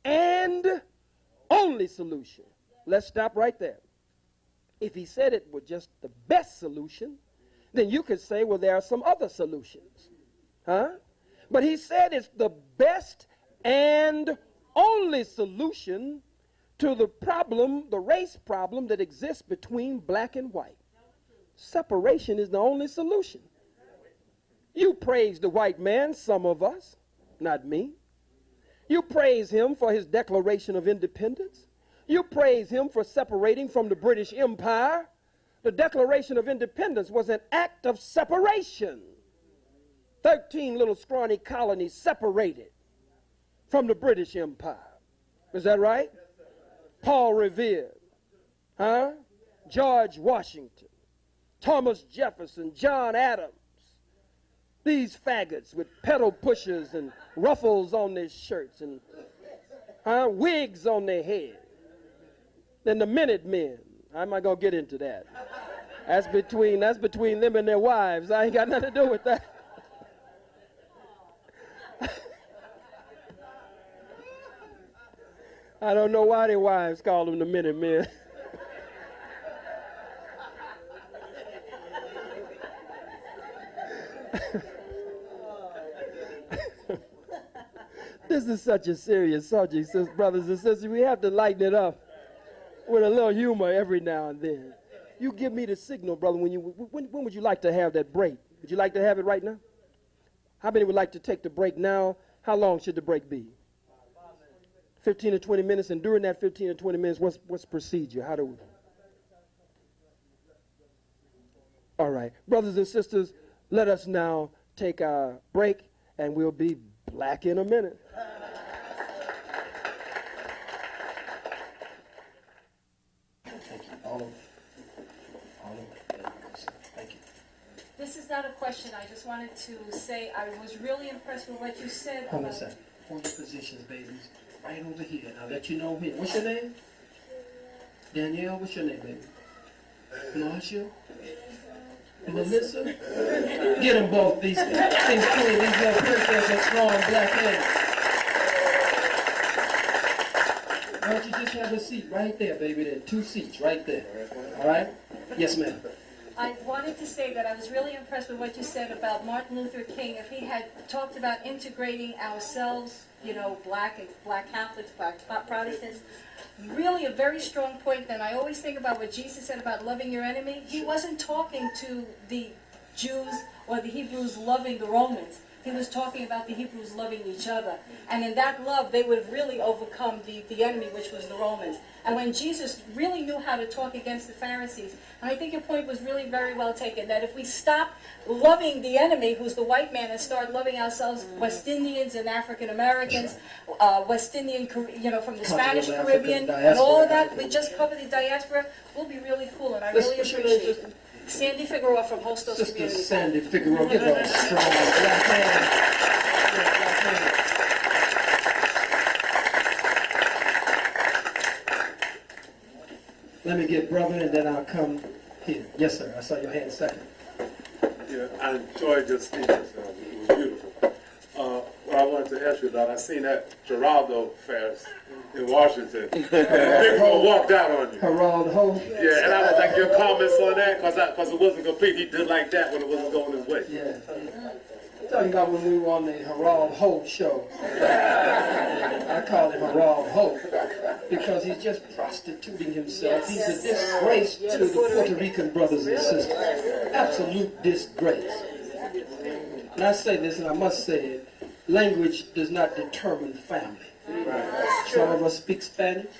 and only solution. Let's stop right there. If he said it was just the best solution, then you could say, well, there are some other solutions. Huh? But he said it's the best and only solution to the problem, the race problem that exists between black and white. Separation is the only solution. You praise the white man, some of us, not me. You praise him for his Declaration of Independence. You praise him for separating from the British Empire. The Declaration of Independence was an act of separation. 13 little scrawny colonies separated from the British Empire. Is that right? Paul Revere, George Washington, Thomas Jefferson, John Adams. These faggots with pedal pushers and ruffles on their shirts and wigs on their head. Then the Minutemen. I'm not going to get into that. That's between them and their wives. I ain't got nothing to do with that. I don't know why their wives call them the Minutemen. This is such a serious subject, brothers and sisters. We have to lighten it up with a little humor every now and then. You give me the signal, brother, when would you like to have that break? Would you like to have it right now? How many would like to take the break now? How long should the break be? 15 to 20 minutes, and during that 15 to 20 minutes, what's procedure? How do we? All right, brothers and sisters, let us now take our break, and we'll be back in a minute. Thank you. All of thank you. This is not a question. I just wanted to say I was really impressed with what you said. Hold on a second. Hold your positions, babies. Right over here. I'll let you know here. What's your name? Danielle, what's your name, baby? Marcia? Melissa? Get them both. These things clean. These little princesses are strong black hands. Why don't you just have a seat right there, baby? There are 2 seats right there. All right? Yes, ma'am. I wanted to say that I was really impressed with what you said about Martin Luther King. If he had talked about integrating ourselves, you know, black Catholics, black Protestants, really a very strong point. Then I always think about what Jesus said about loving your enemy. He wasn't talking to the Jews or the Hebrews loving the Romans. He was talking about the Hebrews loving each other. And in that love, they would have really overcome the enemy, which was the Romans. And when Jesus really knew how to talk against the Pharisees, and I think your point was really very well taken, that if we stop loving the enemy, who's the white man, and start loving ourselves, West Indians and African Americans, West Indian, you know, from the Spanish Caribbean, and all of that, we just cover the diaspora, we'll be really cool, and I really appreciate it. Sandy Figueroa from Hostos Sister Community. Sandy Figueroa, give her a strong black hand. Yeah, black hand. Let me get brother and then I'll come here. Yes, sir. I saw your hand second. Yeah, I enjoyed your speech. It was beautiful. What I wanted to ask you about, I seen that Geraldo Fest in Washington. People walked out on you. Geraldo Ho. Yeah, and I would like your comments on that, because it wasn't complete. He did like that when it wasn't going his way. Yeah. I'm talking about when we were on the Geraldo Ho show. I call him Geraldo Ho because he's just prostituting himself. He's a disgrace to the Puerto Rican brothers and sisters. Absolute disgrace. And I say this, and I must say it, language does not determine family. Some of us speak Spanish.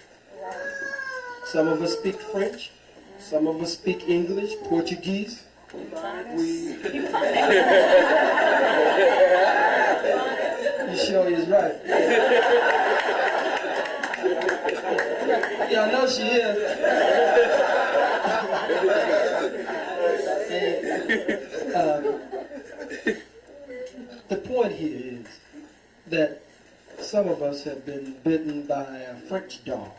Some of us speak French. Some of us speak English, Portuguese. You sure is right. Yeah, I know she is. The point here is that some of us have been bitten by a French dog,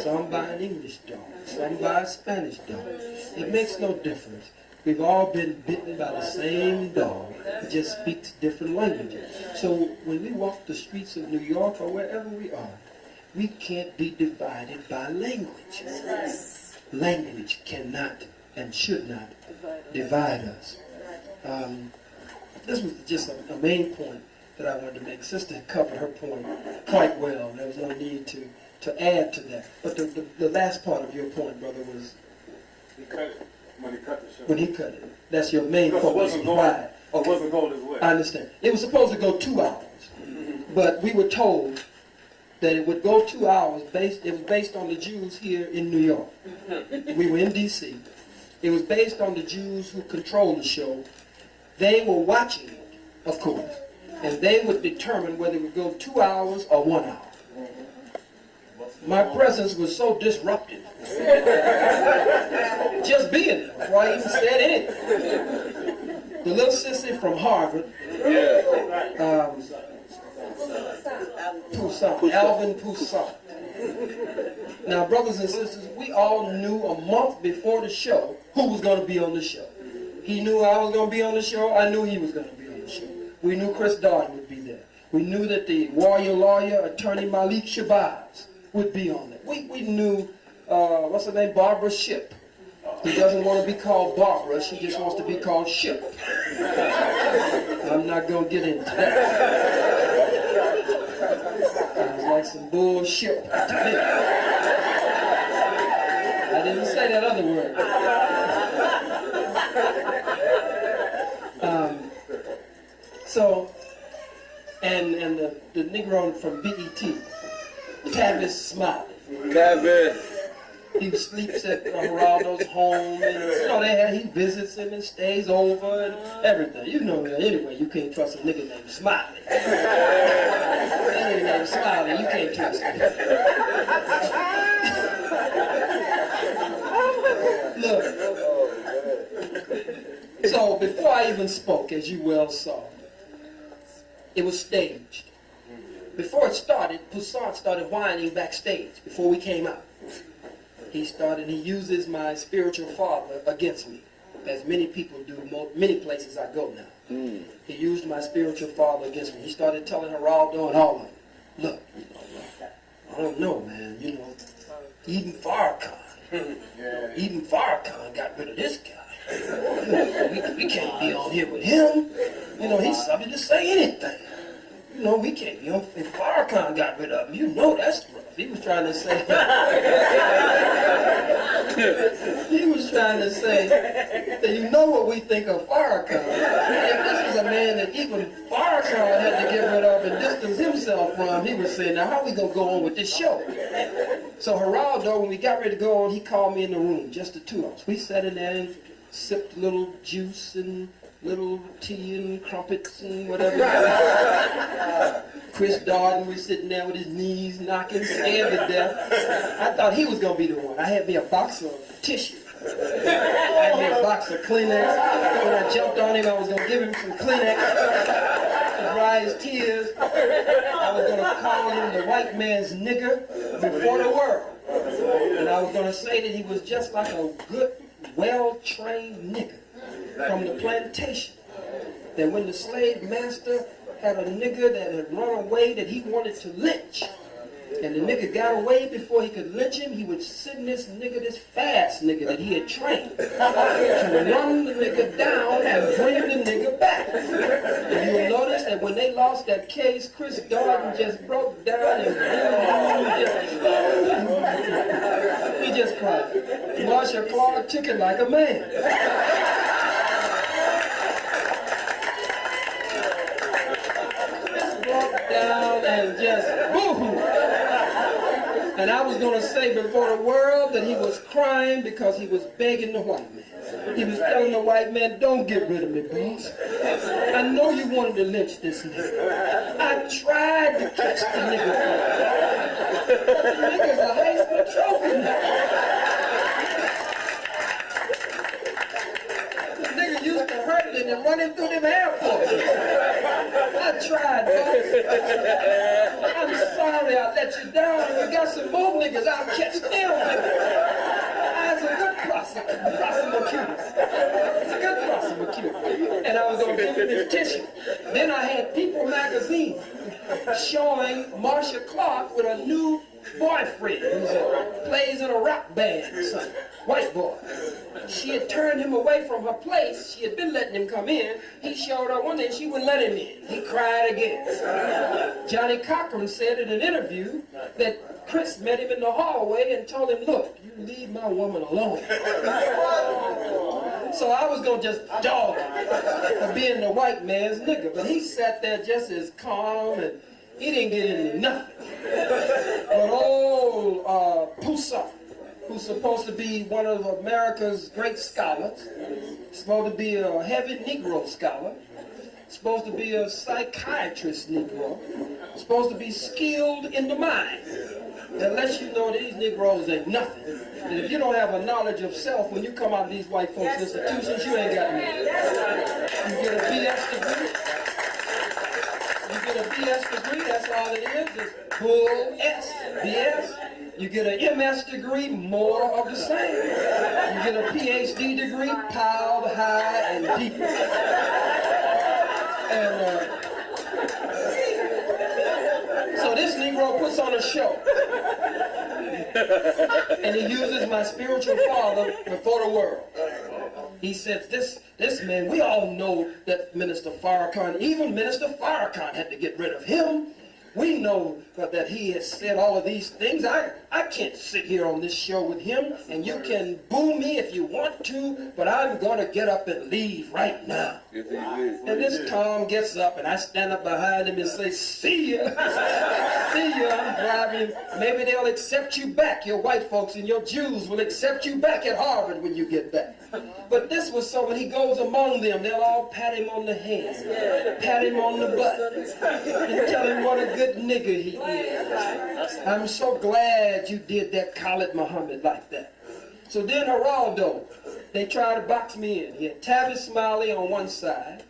some by an English dog, some by a Spanish dog. It makes no difference. We've all been bitten by the same dog. It just speaks different languages. So when we walk the streets of New York or wherever we are, we can't be divided by language. Language cannot and should not divide us. This was just a main point that I wanted to make. Sister covered her point quite well. There was no need to add to that. But the last part of your point, brother, was He cut it when he cut the show. when he cut it. That's your main Because it focus. wasn't going, Why? it wasn't going his way. I understand. It was supposed to go 2 hours, but we were told that it would go 2 hours. It was based on the Jews here in New York. We were in D.C. It was based on the Jews who controlled the show. They were watching it, of course, and they would determine whether it would go 2 hours or 1 hour. My presence was so disruptive. Just being there before I even said anything. The little sissy from Harvard, Poussin, Alvin Poussin. Now, brothers and sisters, we all knew a month before the show who was going to be on the show. He knew I was going to be on the show. I knew he was going to be on the show. We knew Chris Darden would be there. We knew that the warrior lawyer, attorney Malik Shabazz, would be on it. We knew, what's her name, Barbara Shipp. Who doesn't want to be called Barbara, she just wants to be called Shipp. I'm not going to get into that. Sounds like some bullshit to me. I didn't say that other word. And the Negro from BET, Tavis Smiley. Tavis. He sleeps at Geraldo's home, and he visits him and stays over and everything. You know that anyway. You can't trust a nigga named Smiley. A nigga named Smiley, you can't trust him. Look. So before I even spoke, as you well saw, it was staged. Before it started, Poussin started whining backstage before we came out. He uses my spiritual father against me, as many people do, many places I go now. He used my spiritual father against me. He started telling Geraldo and all of them, look, I don't know, man, even Farrakhan got rid of this guy. We can't be on here with him. You know, he's subject to say anything. You know, we can't be on. If Farrakhan got rid of him, you know that's rough. He was trying to say. He was trying to say that you know what we think of Farrakhan. If this is a man that even Farrakhan had to get rid of and distance himself from, he was saying, now how we gonna go on with this show? So Geraldo, when we got ready to go on, he called me in the room, just the two of us. We sat in there and sipped a little juice and little tea and crumpets and whatever. Chris Darden was sitting there with his knees knocking, scared to death. I thought he was going to be the one. I had me a box of tissue. I had me a box of Kleenex. When I jumped on him, I was going to give him some Kleenex to dry his tears. I was going to call him the white man's nigger before the world. And I was going to say that he was just like a good, well-trained nigger from the plantation. That when the slave master had a nigger that had run away that he wanted to lynch, and the nigga got away before he could lynch him, he would send this nigga, this fast nigga that he had trained, to run the nigga down and bring the nigga back. And you'll notice that when they lost that case, Chris Darden just broke down and he just cried. Marshall Clark took it like a man. Down and just boo-hoo. And I was going to say before the world that he was crying because he was begging the white man. He was telling the white man, don't get rid of me, boss. I know you wanted to lynch this nigga. I tried to catch the nigga. But the nigga's a Heisman Trophy now. The nigga used to hurt him and run him through them airports. I tried, boss. I'm sorry I let you down. If you got some more niggas, I'll catch them. I was a good prosecutor. It's a good prosecutor. And I was going to give him his tissue. Then I had People magazine showing Marcia Clark with a new boyfriend who plays in a rock band or something. White boy. She had turned him away from her place. She had been letting him come in. He showed up one day and she wouldn't let him in. He cried again. Johnny Cochran said in an interview that Chris met him in the hallway and told him, look, you leave my woman alone. So I was going to just dog him for being the white man's nigga. But he sat there just as calm and he didn't get into nothing. But old Poussat, who's supposed to be one of America's great scholars, supposed to be a heavy Negro scholar, supposed to be a psychiatrist Negro, supposed to be skilled in the mind. That lets you know these Negroes ain't nothing. And if you don't have a knowledge of self, when you come out of these white folks' institutions, you ain't got nothing. You get a BS degree. You get a BS degree, that's all it is. It's bull S, BS. You get an MS degree, more of the same. You get a PhD degree, piled high and deep. And so this Negro puts on a show. And he uses my spiritual father before the world. He says, this man, we all know that Minister Farrakhan, even Minister Farrakhan had to get rid of him. We know that he has said all of these things. I can't sit here on this show with him, and you can boo me if you want to, but I'm going to get up and leave right now. And this Tom gets up, and I stand up behind him and say, see ya. See ya, I'm driving. Maybe they'll accept you back. Your white folks and your Jews will accept you back at Harvard when you get back. But this was so when he goes among them, they'll all pat him on the hand, pat him on the butt, and tell him what a good nigga he is. I'm so glad you did that Khalid Muhammad like that. So then Geraldo, they tried to box me in. He had Tavis Smiley on one side,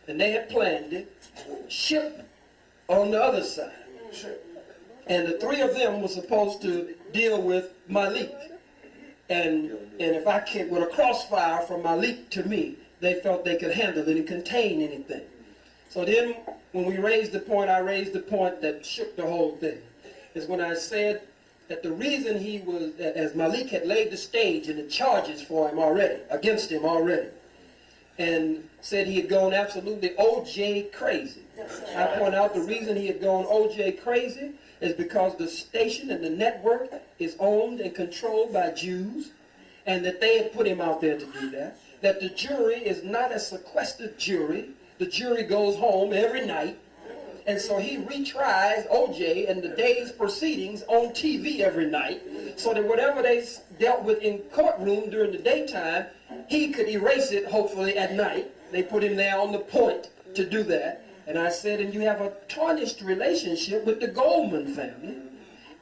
and they had planned it, Ship on the other side. And the three of them were supposed to deal with Malik. And if I came with a crossfire from Malik to me, they felt they could handle it and contain anything. So then when we raised the point, I raised the point that shook the whole thing. Is when I said that the reason he was, as Malik had laid the stage and the charges for him already, against him already, and said he had gone absolutely OJ crazy. I point out the reason he had gone OJ crazy is because the station and the network is owned and controlled by Jews, and that they had put him out there to do that. That the jury is not a sequestered jury. The jury goes home every night. And so he retries OJ and the day's proceedings on TV every night, so that whatever they dealt with in courtroom during the daytime, he could erase it, hopefully, at night. They put him there on the point to do that. And I said, and you have a tarnished relationship with the Goldman family,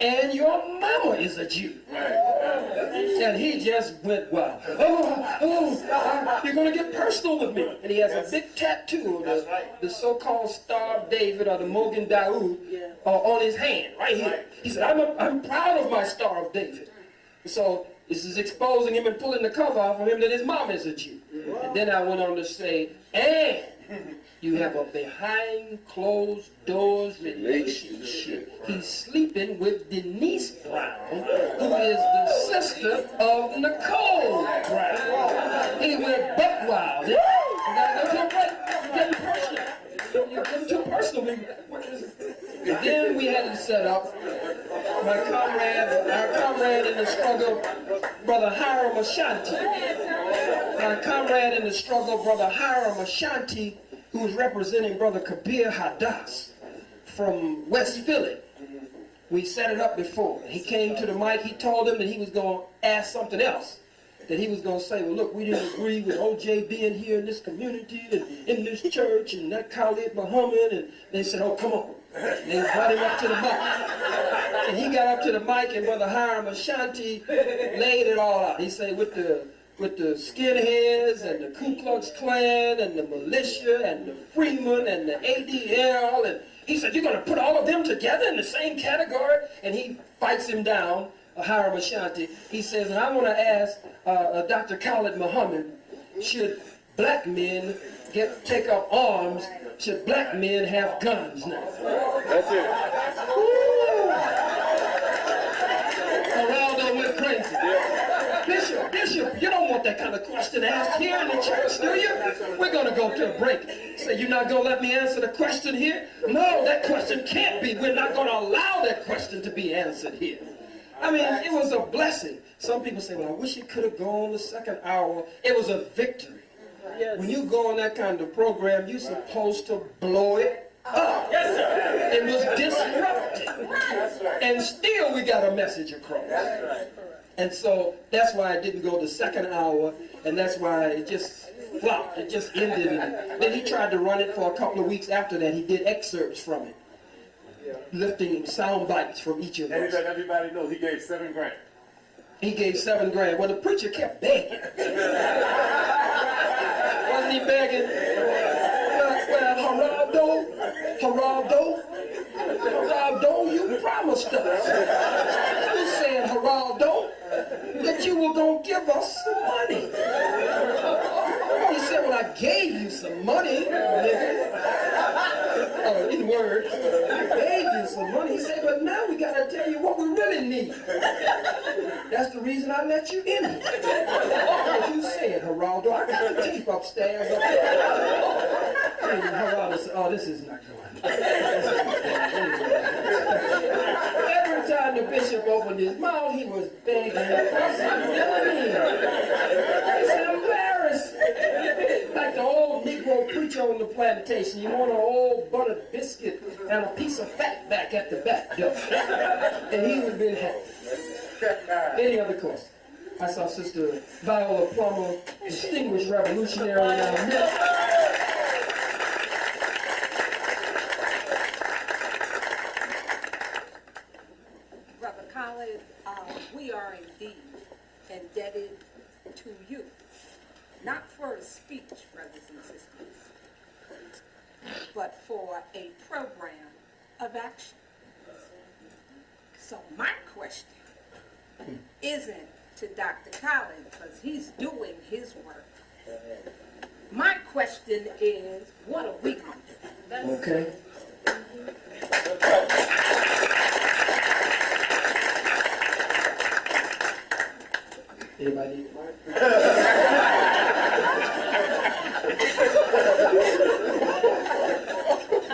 and your mama is a Jew. And he just went wild. You're going to get personal with me. And he has a big tattoo of the so-called Star of David, or the Mogen Daoud, on his hand, right here. He said, I'm proud of my Star of David. So this is exposing him and pulling the cover off of him that his mom is a Jew. And then I went on to say, and you have a behind closed doors relationship. He's sleeping with Denise Brown, who is the sister of Nicole Brown. He went buck wild. Getting personal. You're getting too personal. And then we had to set up our comrade in the struggle, Brother Hiram Ashanti. Our comrade in the struggle, Brother Hiram Ashanti, who was representing Brother Kabir Hadass from West Philly. We set it up before. He came to the mic. He told them that he was going to ask something else. That he was going to say, well, look, we didn't agree with OJ being here in this community and in this church and that Khalid Muhammad. And they said, oh, come on. And they brought him up to the mic. And he got up to the mic, and Brother Hiram Ashanti laid it all out. He said, with the skinheads and the Ku Klux Klan and the militia and the Freeman and the ADL, and he said, you're going to put all of them together in the same category? And he fights him down, Hiram Ashanti. He says, and I want to ask Dr. Khalid Muhammad, should black men take up arms? Should black men have guns now? That's it. Geraldo went crazy. Bishop, you don't want that kind of question asked here in the church, do you? We're going to go to a break. Say, you're not going to let me answer the question here? No, that question can't be. We're not going to allow that question to be answered here. I mean, it was a blessing. Some people say, well, I wish it could have gone the second hour. It was a victory. Yes. When you go on that kind of program, you're supposed to blow it up. Yes, sir. It was disrupted. That's right. And still we got a message across. That's right. And so that's why it didn't go the second hour, and that's why it just flopped. It just ended. And then he tried to run it for a couple of weeks after that. He did excerpts from it, lifting sound bites from each of us. And he let everybody know he gave $7 grand. He gave $7 grand. Well, the preacher kept begging. Wasn't he begging? Well, Geraldo, you promised us. You said, Geraldo, that you were going to give us some money. He said, well, I gave you some money, nigga. In words, I gave you some money. He said, but now we got to tell you what we really need. That's the reason I let you in here. What you said, Geraldo, I got the tape upstairs. And Geraldo said, oh, this is not going. Every time the bishop opened his mouth, he was begging for some money. It's embarrassing. Like the old Negro preacher on the plantation. You want an old buttered biscuit and a piece of fat back at the back door. And he would be happy. Any other questions? I saw Sister Viola Plummer, distinguished revolutionary. Brother Khalid, we are indeed indebted to you, not for a speech, brothers and sisters, but for a program of action. So my question isn't to Dr. Khalid, because he's doing his work. My question is, what are we going to do? Okay. Anybody need a mic?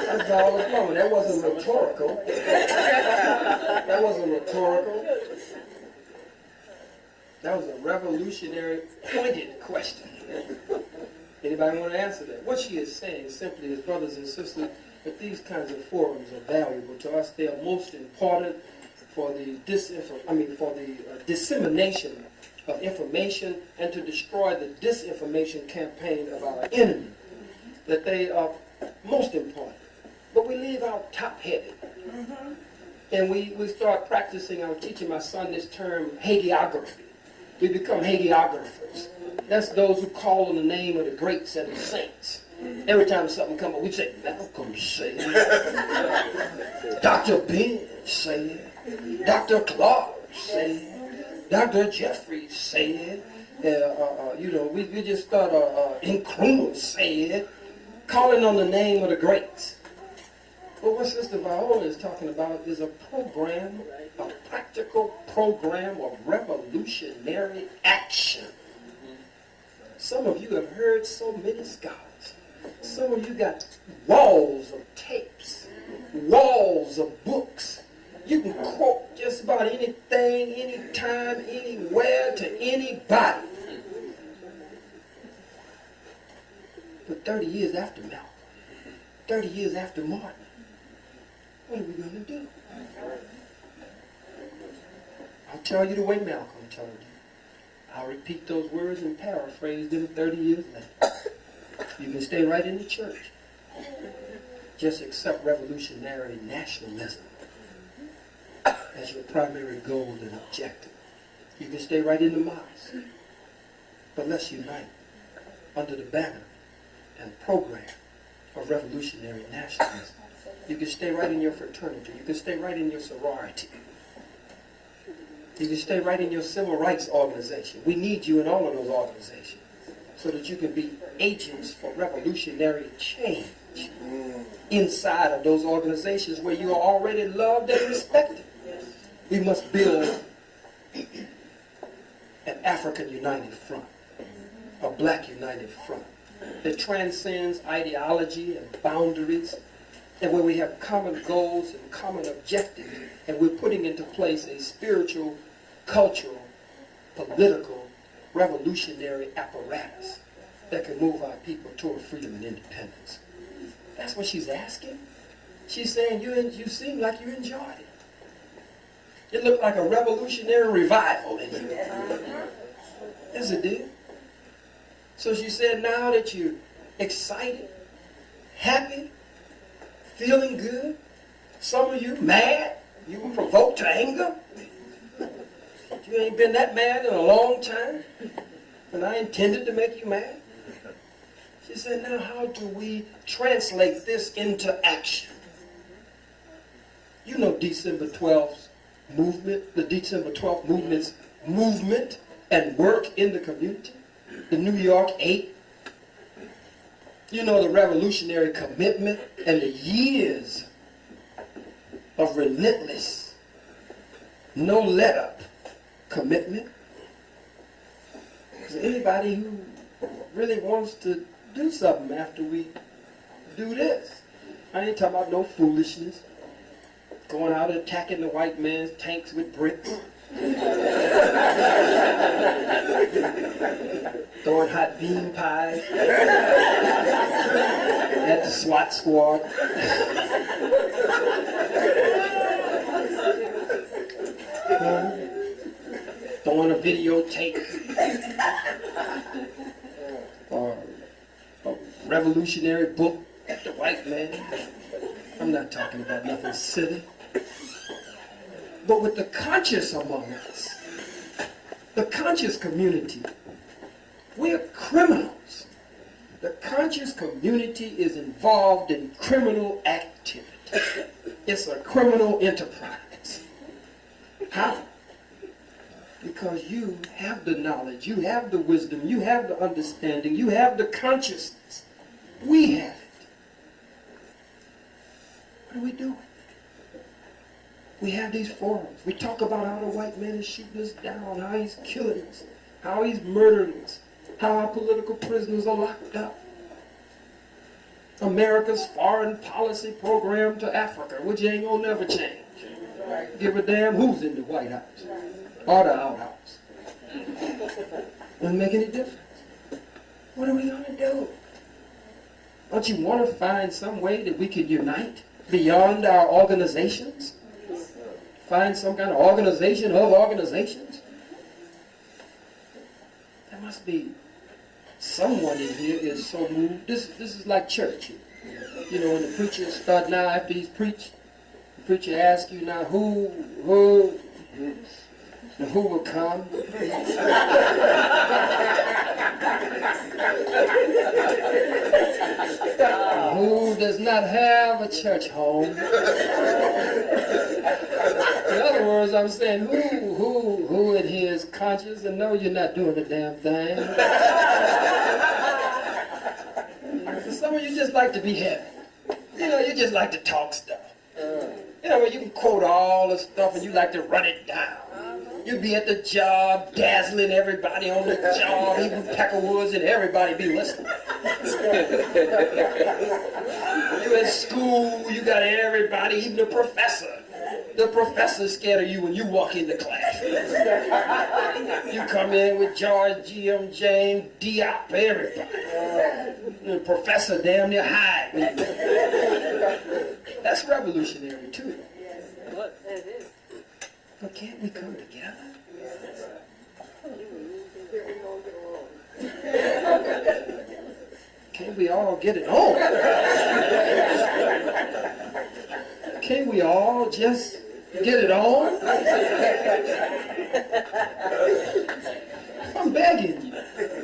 That's all the flowing. That wasn't rhetorical. That wasn't rhetorical. That was a revolutionary, pointed question. Anybody want to answer that? What she is saying simply is, brothers and sisters, that these kinds of forums are valuable to us. They are most important for the dissemination of information and to destroy the disinformation campaign of our enemy. That they are most important. But we leave out top-headed. And we start practicing, I'm teaching my son this term, hagiography. We become hagiographers. That's those who call on the name of the greats and the saints. Every time something comes up, we say, Malcolm said, Dr. Ben said, Dr. Clark said, Dr. Jeffries said, we just start Nkrumah said, calling on the name of the greats. But what Sister Viola is talking about is a program, a practical program of revolutionary action. Some of you have heard so many scholars. Some of you got walls of tapes, walls of books. You can quote just about anything, anytime, anywhere, to anybody. But 30 years after Malcolm, 30 years after Martin, what are we going to do? I'll tell you the way Malcolm told you. I'll repeat those words and paraphrase them 30 years later. You can stay right in the church. Just accept revolutionary nationalism as your primary goal and objective. You can stay right in the mosque. But let's unite under the banner and program of revolutionary nationalism. You can stay right in your fraternity. You can stay right in your sorority. You can stay right in your civil rights organization. We need you in all of those organizations so that you can be agents for revolutionary change inside of those organizations where you are already loved and respected. We must build an African united front, a black united front that transcends ideology and boundaries, and where we have common goals and common objectives, and we're putting into place a spiritual, cultural, political, revolutionary apparatus that can move our people toward freedom and independence. That's what she's asking. She's saying, you seem like you enjoyed it. It looked like a revolutionary revival in you. Yes, it did. So she said, now that you're excited, happy, feeling good, some of you mad, you were provoked to anger. You ain't been that mad in a long time, and I intended to make you mad. She said, now how do we translate this into action? You know December 12th movement, the December 12th movement's movement and work in the community, the New York 8. You know the revolutionary commitment and the years of relentless, no let-up commitment. Because anybody who really wants to do something after we do this, I ain't talking about no foolishness, going out and attacking the white man's tanks with bricks, throwing hot bean pies at the SWAT squad. Throwing a videotape or a revolutionary book at the white man. I'm not talking about nothing silly. But with the conscious among us, the conscious community, we're criminals. The conscious community is involved in criminal activity. It's a criminal enterprise. How? Because you have the knowledge, you have the wisdom, you have the understanding, you have the consciousness. We have it. What do we do? We have these forums. We talk about how the white man is shooting us down, how he's killing us, how he's murdering us, how our political prisoners are locked up. America's foreign policy program to Africa, which ain't gonna never change. Give a damn who's in the White House or the outhouse. Doesn't make any difference. What are we gonna do? Don't you want to find some way that we can unite beyond our organizations? Find some kind of organization of organizations? There must be someone in here is so moved. This is like church. You know, when the preacher start now, after he's preached, the preacher asks you now, who will come? Who does not have a church home? In other words, I'm saying, who in here is conscious and know you're not doing a damn thing? Some of you just like to be heavy. You know, you just like to talk stuff. You know, you can quote all the stuff and you like to run it down. You be at the job, dazzling everybody on the job, even Peckerwoods, and everybody be listening. You at school, you got everybody, even the professor. The professor's scared of you when you walk into class. You come in with George, G.M. James, Diop, everybody. The professor damn near hide. That's revolutionary too. But can't we come together? Can't we all get it on? Can't we all just get it on? I'm begging you.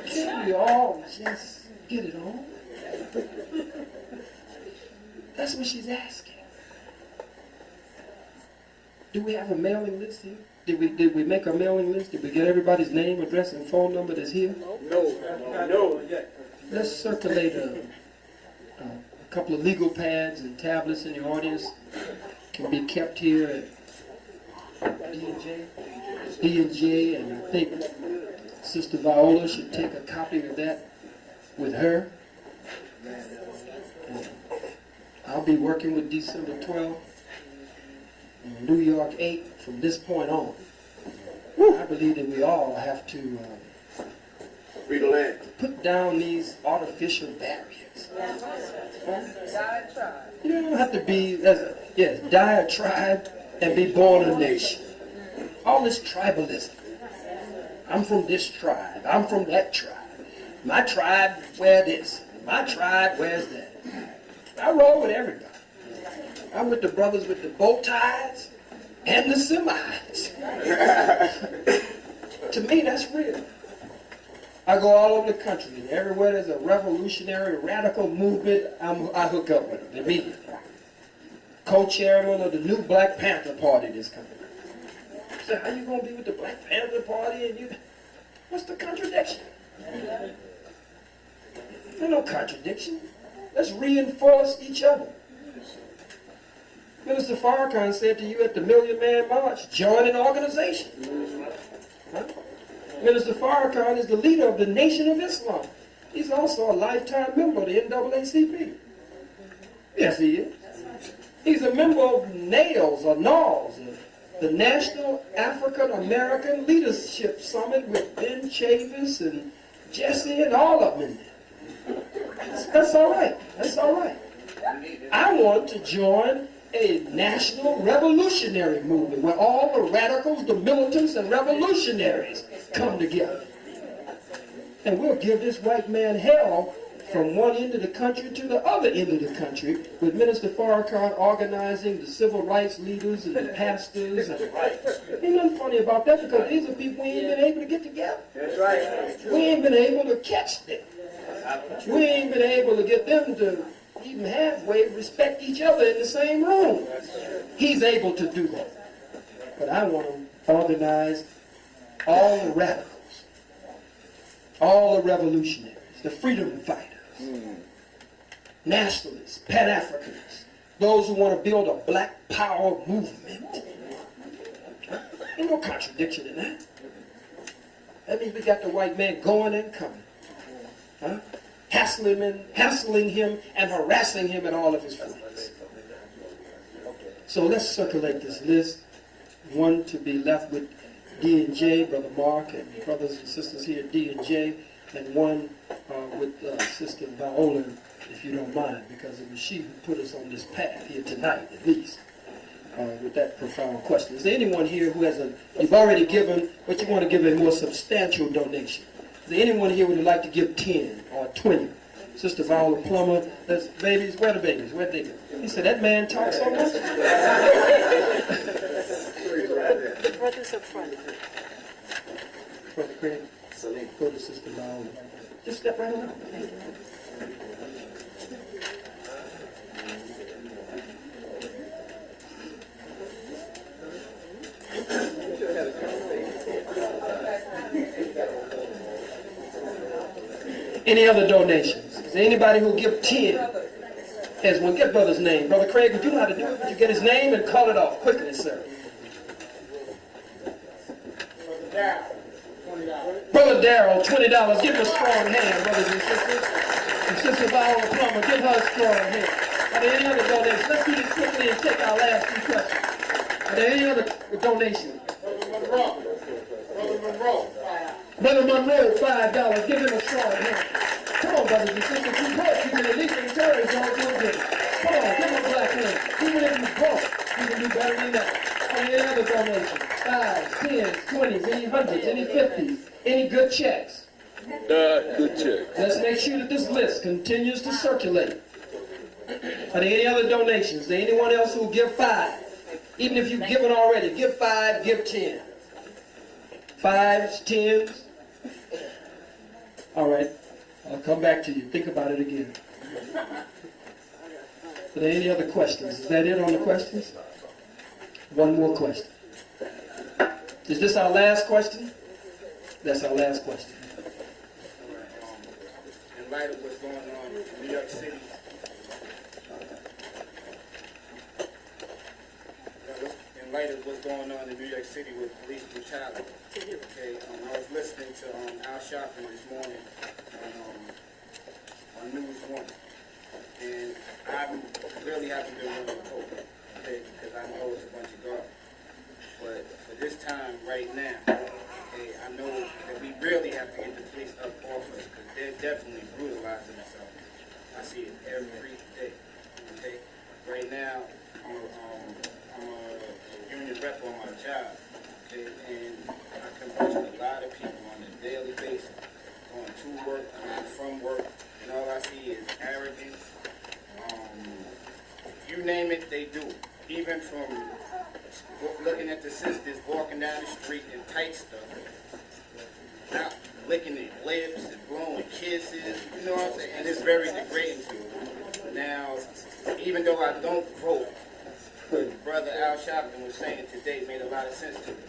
Can't we all just get it on? That's what she's asking. Do we have a mailing list here? Did we make a mailing list? Did we get everybody's name, address, and phone number that's here? No. Let's circulate a couple of legal pads and tablets in the audience. Can be kept here at D&J, and I think Sister Viola should take a copy of that with her. And I'll be working with December 12th and New York 8 from this point on. I believe that we all have to Free the land. put down these artificial barriers. You don't have to be, die a tribe and be born a nation. All this tribalism. I'm from this tribe. I'm from that tribe. My tribe wear this. My tribe wears that. I roll with everybody. I'm with the brothers with the bow ties and the semis. To me, that's real. I go all over the country, and everywhere there's a revolutionary, radical movement, I hook up with them immediately. Co-chairman of the new Black Panther Party this coming. So how you gonna be with the Black Panther Party and you? What's the contradiction? There's no contradiction. Let's reinforce each other. Minister Farrakhan said to you at the Million Man March, join an organization. Huh? Minister Farrakhan is the leader of the Nation of Islam. He's also a lifetime member of the NAACP. Yes, he is. He's a member of NAILS, or NALS, the National African American Leadership Summit with Ben Chavis and Jesse and all of them in there. That's all right. That's all right. I want to join a national revolutionary movement where all the radicals, the militants, and revolutionaries come together. And we'll give this white man hell from one end of the country to the other end of the country, with Minister Farrakhan organizing the civil rights leaders and the pastors. And ain't nothing funny about that, because these are people we ain't been able to get together. That's right. We ain't been able to catch them. We ain't been able to get them to even halfway respect each other in the same room. He's able to do that. But I want to organize all the radicals, all the revolutionaries, the freedom fighters, nationalists, Pan-Africanists, those who want to build a black power movement. Ain't no contradiction in that. That means we got the white man going and coming. Huh? Hassling him and harassing him in all of his flights. So let's circulate this list. One to be left with D and J, Brother Mark, and brothers and sisters here, D and J, and one with Sister Viola, if you don't mind, because it was she who put us on this path here tonight, at least, with that profound question. Is there anyone here who has you've already given, but you want to give a more substantial donation? Is there anyone here who would like to give 10 or 20? Sister Viola Plummer, there's babies, where the babies? Where'd they go? He said, that man talks so much. The brothers up front. Brother Craig, go to Sister Viola. Just step right on. Any other donations? Is there anybody who'll give 10? As one, get brother's name. Brother Craig, would you know how to do it? Would you get his name and call it off quickly, sir? Brother Darrell, $20. Give him a strong hand, brothers and sisters. And Sister Viola Plummer, give her a strong hand. Are there any other donations? Let's do this quickly and take our last few questions. Are there any other donations? Brother Monroe, $5. Give him a strong hand. Come on, brothers and sisters. You broke, you can at least encourage all your giving. Come on, give him a black hand. Even if you broke, you can do better than that. Are there any other donations? 5s, 10s, 20s, any hundreds, any 50s, any good checks? Good check. Let's make sure that this list continues to circulate. Are there any other donations? Is there anyone else who will give 5? Even if you've given already, give 5, give 10. 5s, 10s. All right, I'll come back to you. Think about it again. Are there any other questions? Is that it on the questions? One more question. Is this our last question? That's our last question. In light of what's going on in New York City, in light of what's going on in New York City with police brutality, okay, I was listening to Al Sharpton this morning on News 1, and I really haven't been willing to vote, okay, because I know it's a bunch of garbage. But for this time, right now, okay, I know that we really have to get the police up off us because they're definitely brutalizing themselves. I see it every day. Okay, right now, I'm a union rep on my job. Okay, and I converse with a lot of people on a daily basis, going to work, coming from work, and all I see is arrogance. You name it, they do. Even from looking at the sisters walking down the street in tight stuff, not licking their lips and blowing kisses, you know what I'm saying? And it's very degrading to them. Now, even though I don't vote, what Brother Al Sharpton was saying today made a lot of sense to me.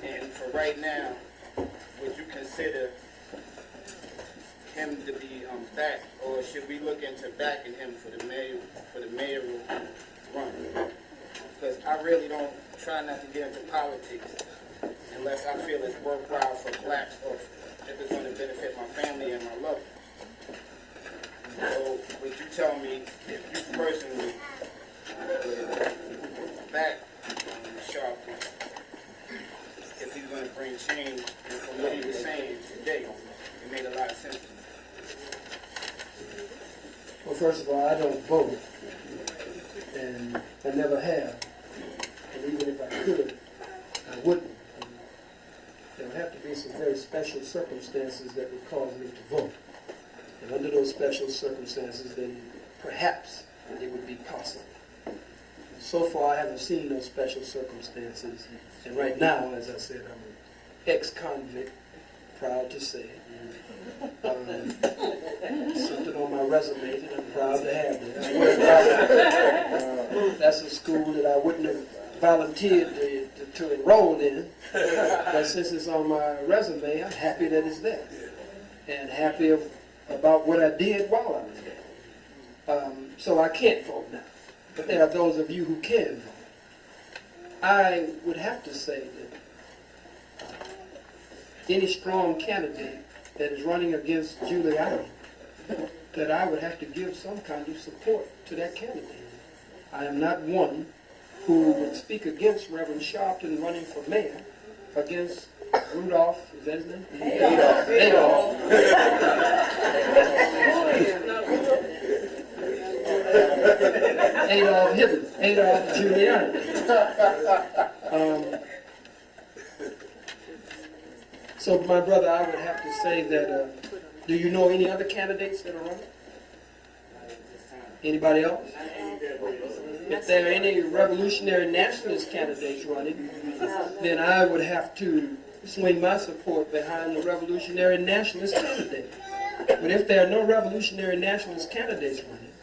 And for right now, would you consider him to be back, or should we look into backing him for the mayoral run? Because I really don't try not to get into politics unless I feel it's worthwhile for blacks or if it's going to benefit my family and my loved ones. So would you tell me if you personally would back Sharpton if he's going to bring change? And from what he was saying today, it made a lot of sense to me. Well, first of all, I don't vote, and I never have. And even if I could, I wouldn't. There would have to be some very special circumstances that would cause me to vote. And under those special circumstances, then perhaps it would be possible. So far, I haven't seen those special circumstances. And right now, as I said, I'm an ex-convict, proud to say. Something on my resume that I'm proud to have there. That's a school that I wouldn't have volunteered to enroll in, but since it's on my resume, I'm happy that it's there, and happy about what I did while I was there. So I can't vote now, but there are those of you who can vote. I would have to say that any strong candidate that is running against Giuliani, that I would have to give some kind of support to that candidate. I am not one who would speak against Reverend Sharpton running for mayor against Rudolph, is that his name? Adolf. Adolf Hitler, Adolf Giuliani. So, my brother, I would have to say that, do you know any other candidates that are running? Anybody else? If there are any revolutionary nationalist candidates running, then I would have to swing my support behind the revolutionary nationalist candidate. But if there are no revolutionary nationalist candidates running,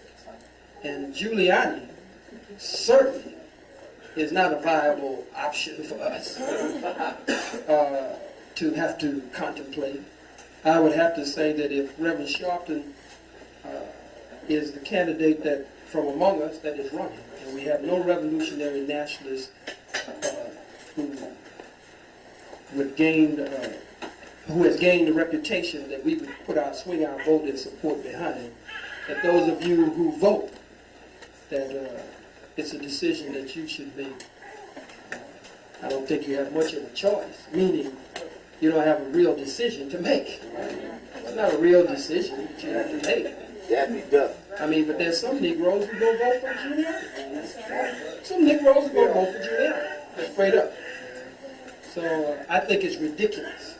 and Giuliani certainly is not a viable option for us to have to contemplate, I would have to say that if Reverend Sharpton is the candidate that from among us that is running, and we have no revolutionary nationalists who has gained the reputation that we would swing our vote and support behind, that those of you who vote, that it's a decision that you should make. I don't think you have much of a choice, meaning you don't have a real decision to make. It's not a real decision that you have to make. I mean, but there's some Negroes who go vote for Giuliani. Some Negroes who go vote for Giuliani, straight up. So I think it's ridiculous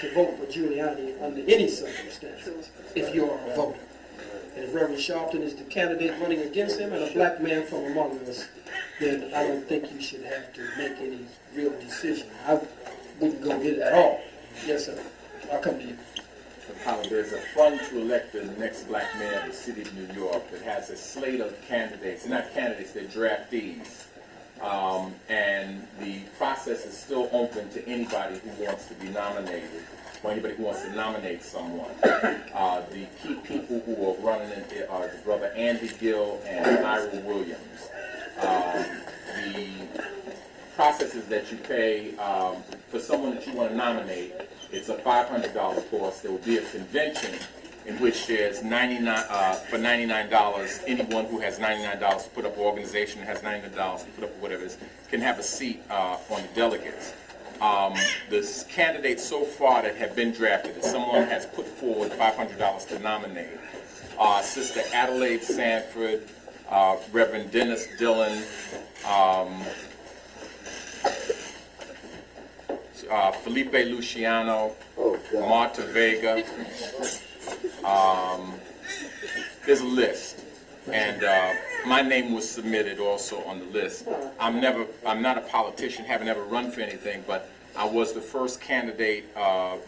to vote for Giuliani under any circumstances if you're a voter. And if Reverend Sharpton is the candidate running against him and a black man from among us, then I don't think you should have to make any real decision. I wouldn't go get it at all. Yes, sir. I'll come to you. There's a fund to elect the next black mayor of the city of New York that has a slate of candidates. They're not candidates, they're draftees. And the process is still open to anybody who wants to be nominated, or anybody who wants to nominate someone. The key people who are running it are the brother Andy Gill and Ira Williams. The process is that you pay for someone that you want to nominate. It's a $500 cost. There will be a convention in which there's for $99, anyone who has $99 to put up, an organization that has $99 to put up, whatever it is, can have a seat on the delegates. The candidates so far that have been drafted, that someone has put forward $500 to nominate, Sister Adelaide Sanford, Reverend Dennis Dillon, Felipe Luciano, Marta Vega. There's a list, and my name was submitted also on the list. I'm not a politician, haven't ever run for anything, but I was the first candidate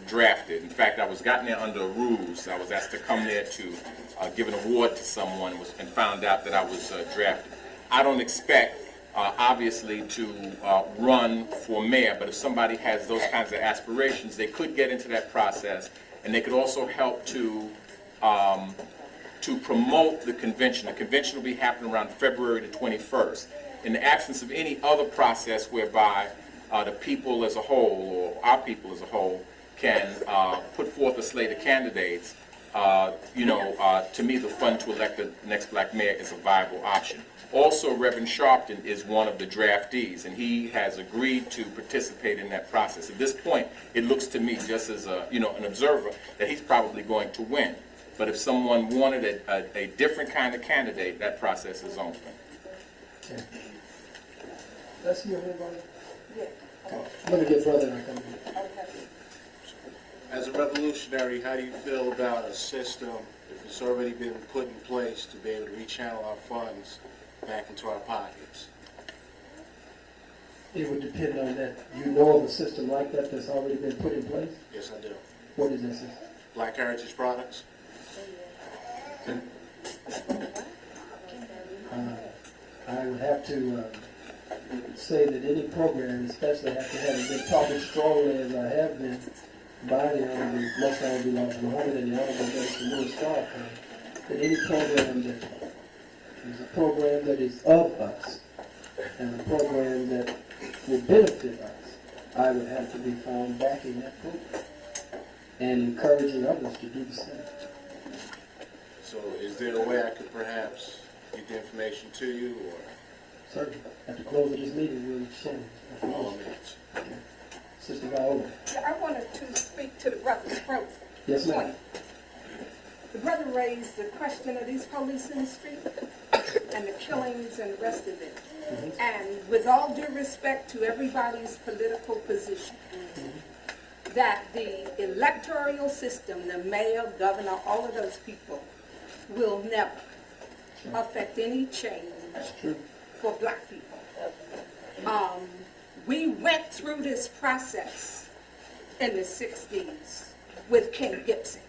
drafted. In fact, I was gotten there under a ruse. I was asked to come there to give an award to someone and found out that I was drafted. I don't expect obviously to run for mayor, but if somebody has those kinds of aspirations, they could get into that process, and they could also help to promote the convention. The convention will be happening around February the 21st. In the absence of any other process whereby the people as a whole, or our people as a whole, can put forth a slate of candidates, to me the fund to elect the next black mayor is a viable option. Also, Reverend Sharpton is one of the draftees, and he has agreed to participate in that process. At this point, it looks to me, just as an observer, that he's probably going to win. But if someone wanted a different kind of candidate, that process is open. Okay. Let's hear everybody. Let me get brother and I come to you. As a revolutionary, how do you feel about a system, if it's already been put in place, to be able to rechannel our funds back into our pockets? It would depend on that. You know of a system like that that's already been put in place? Yes, I do. What is that system? Black Heritage Products? I would have to say that any program, especially after having been talking strongly as I have been by the Honorable, Most Honorable Elijah Muhammad and the Honorable Minister Louis Farrakhan, that any program that is a program that is of us and a program that will benefit us I would have to be found backing that program and encouraging others to do the same. So is there a way I could perhaps get the information to you, or? Certainly. At the close of this meeting, we'll exchange All information. means. Sister Viola. I wanted to speak to the brother's point. Yes, ma'am. The brother raised the question of these police in the street and the killings and the rest of it. And with all due respect to everybody's political position, that the electoral system, the mayor, governor, all of those people will never affect any change for black people. We went through this process in the 60s with Ken Gibson.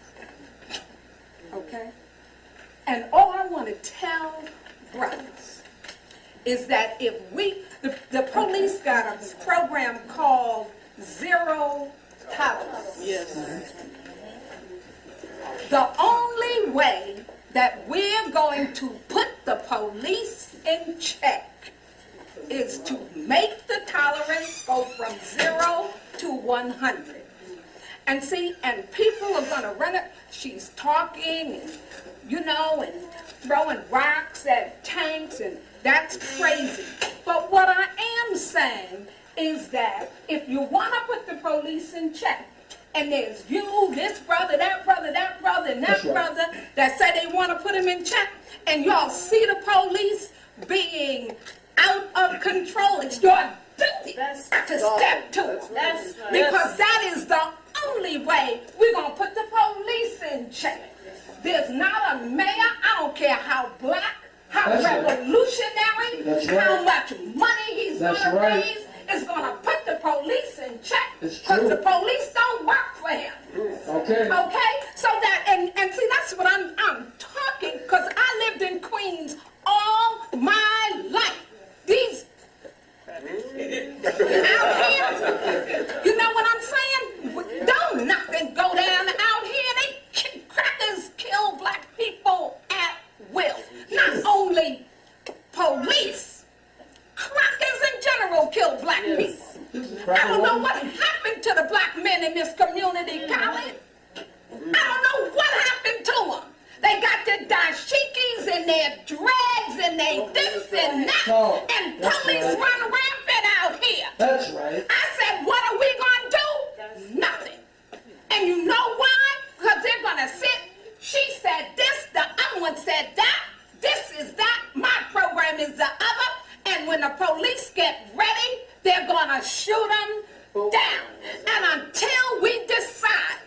Okay? And all I want to tell brothers is that if the police got a program called Zero Tolerance. Yes. The only way that we're going to put the police in check is to make the tolerance go from 0 to 100. And see, and people are going to run it. She's talking, and, and throwing rocks at tanks, and that's crazy. But what I am saying is that if you want to put the police in check, and there's you, this brother, that brother, that brother, and that brother that say they want to put him in check, and y'all see the police being out of control, it's your duty to step to it. Because that is the only way we're going to put the police in check. There's not a mayor, I don't care how black, how revolutionary, how much money he's going to raise, is going to put the police in check. Because the police don't work for him. Okay. Okay? So that, and see, that's what I'm talking, because I lived in Queens all my life. These out here, you know what I'm saying? Don't nothing go down out here. Crackers kill black people at will. Not only police, crackers in general kill black people. I don't know what happened to the black men in this community, Colin. I don't know what happened to them. They got their dashikis and their dreads and they this and that. And police run rampant out here. That's right. I said, what are we going to do? Nothing. And you know why? Because they're going to sit. She said this, the other one said that. This is that. My program is the other. And when the police get ready, they're going to shoot them down. And until we decide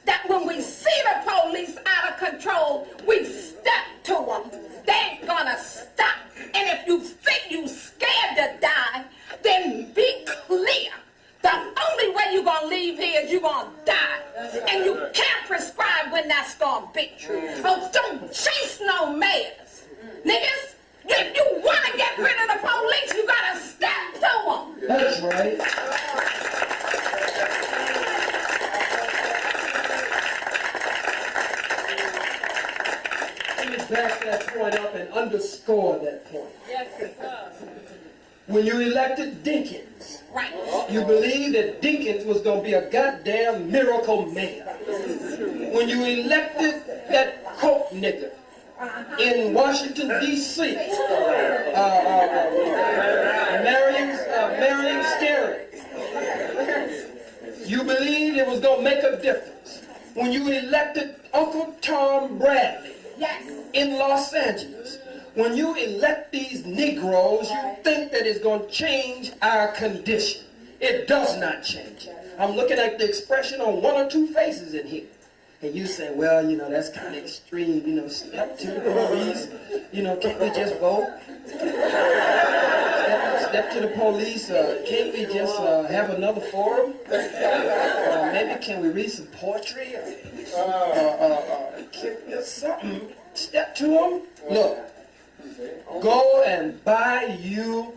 that when we see the police out of control, we step to them. They ain't gonna stop. And if you think you scared to die, then be clear. The only way you're gonna leave here is you're gonna die. And you can't prescribe when that's gonna be. Oh, don't chase no mayors. Niggas, if you wanna get rid of the police, you gotta step to them. That's right. Back that point up and underscore that point. Yes, it does. When you elected Dinkins, Right. you believed that Dinkins was going to be a goddamn miracle mayor. When you elected that Coke nigger in Washington, D.C., Marion Scary, you believed it was going to make a difference. When you elected Uncle Tom Bradley, Yes. in Los Angeles, when you elect these Negroes, you think that it's going to change our condition. It does not change it. I'm looking at the expression on one or two faces in here. And you say, well, that's kind of extreme, step to the police, can't we just vote? Step to the police, can't we just have another forum? Maybe can we read some poetry? Something. Step to them. Look, go and buy you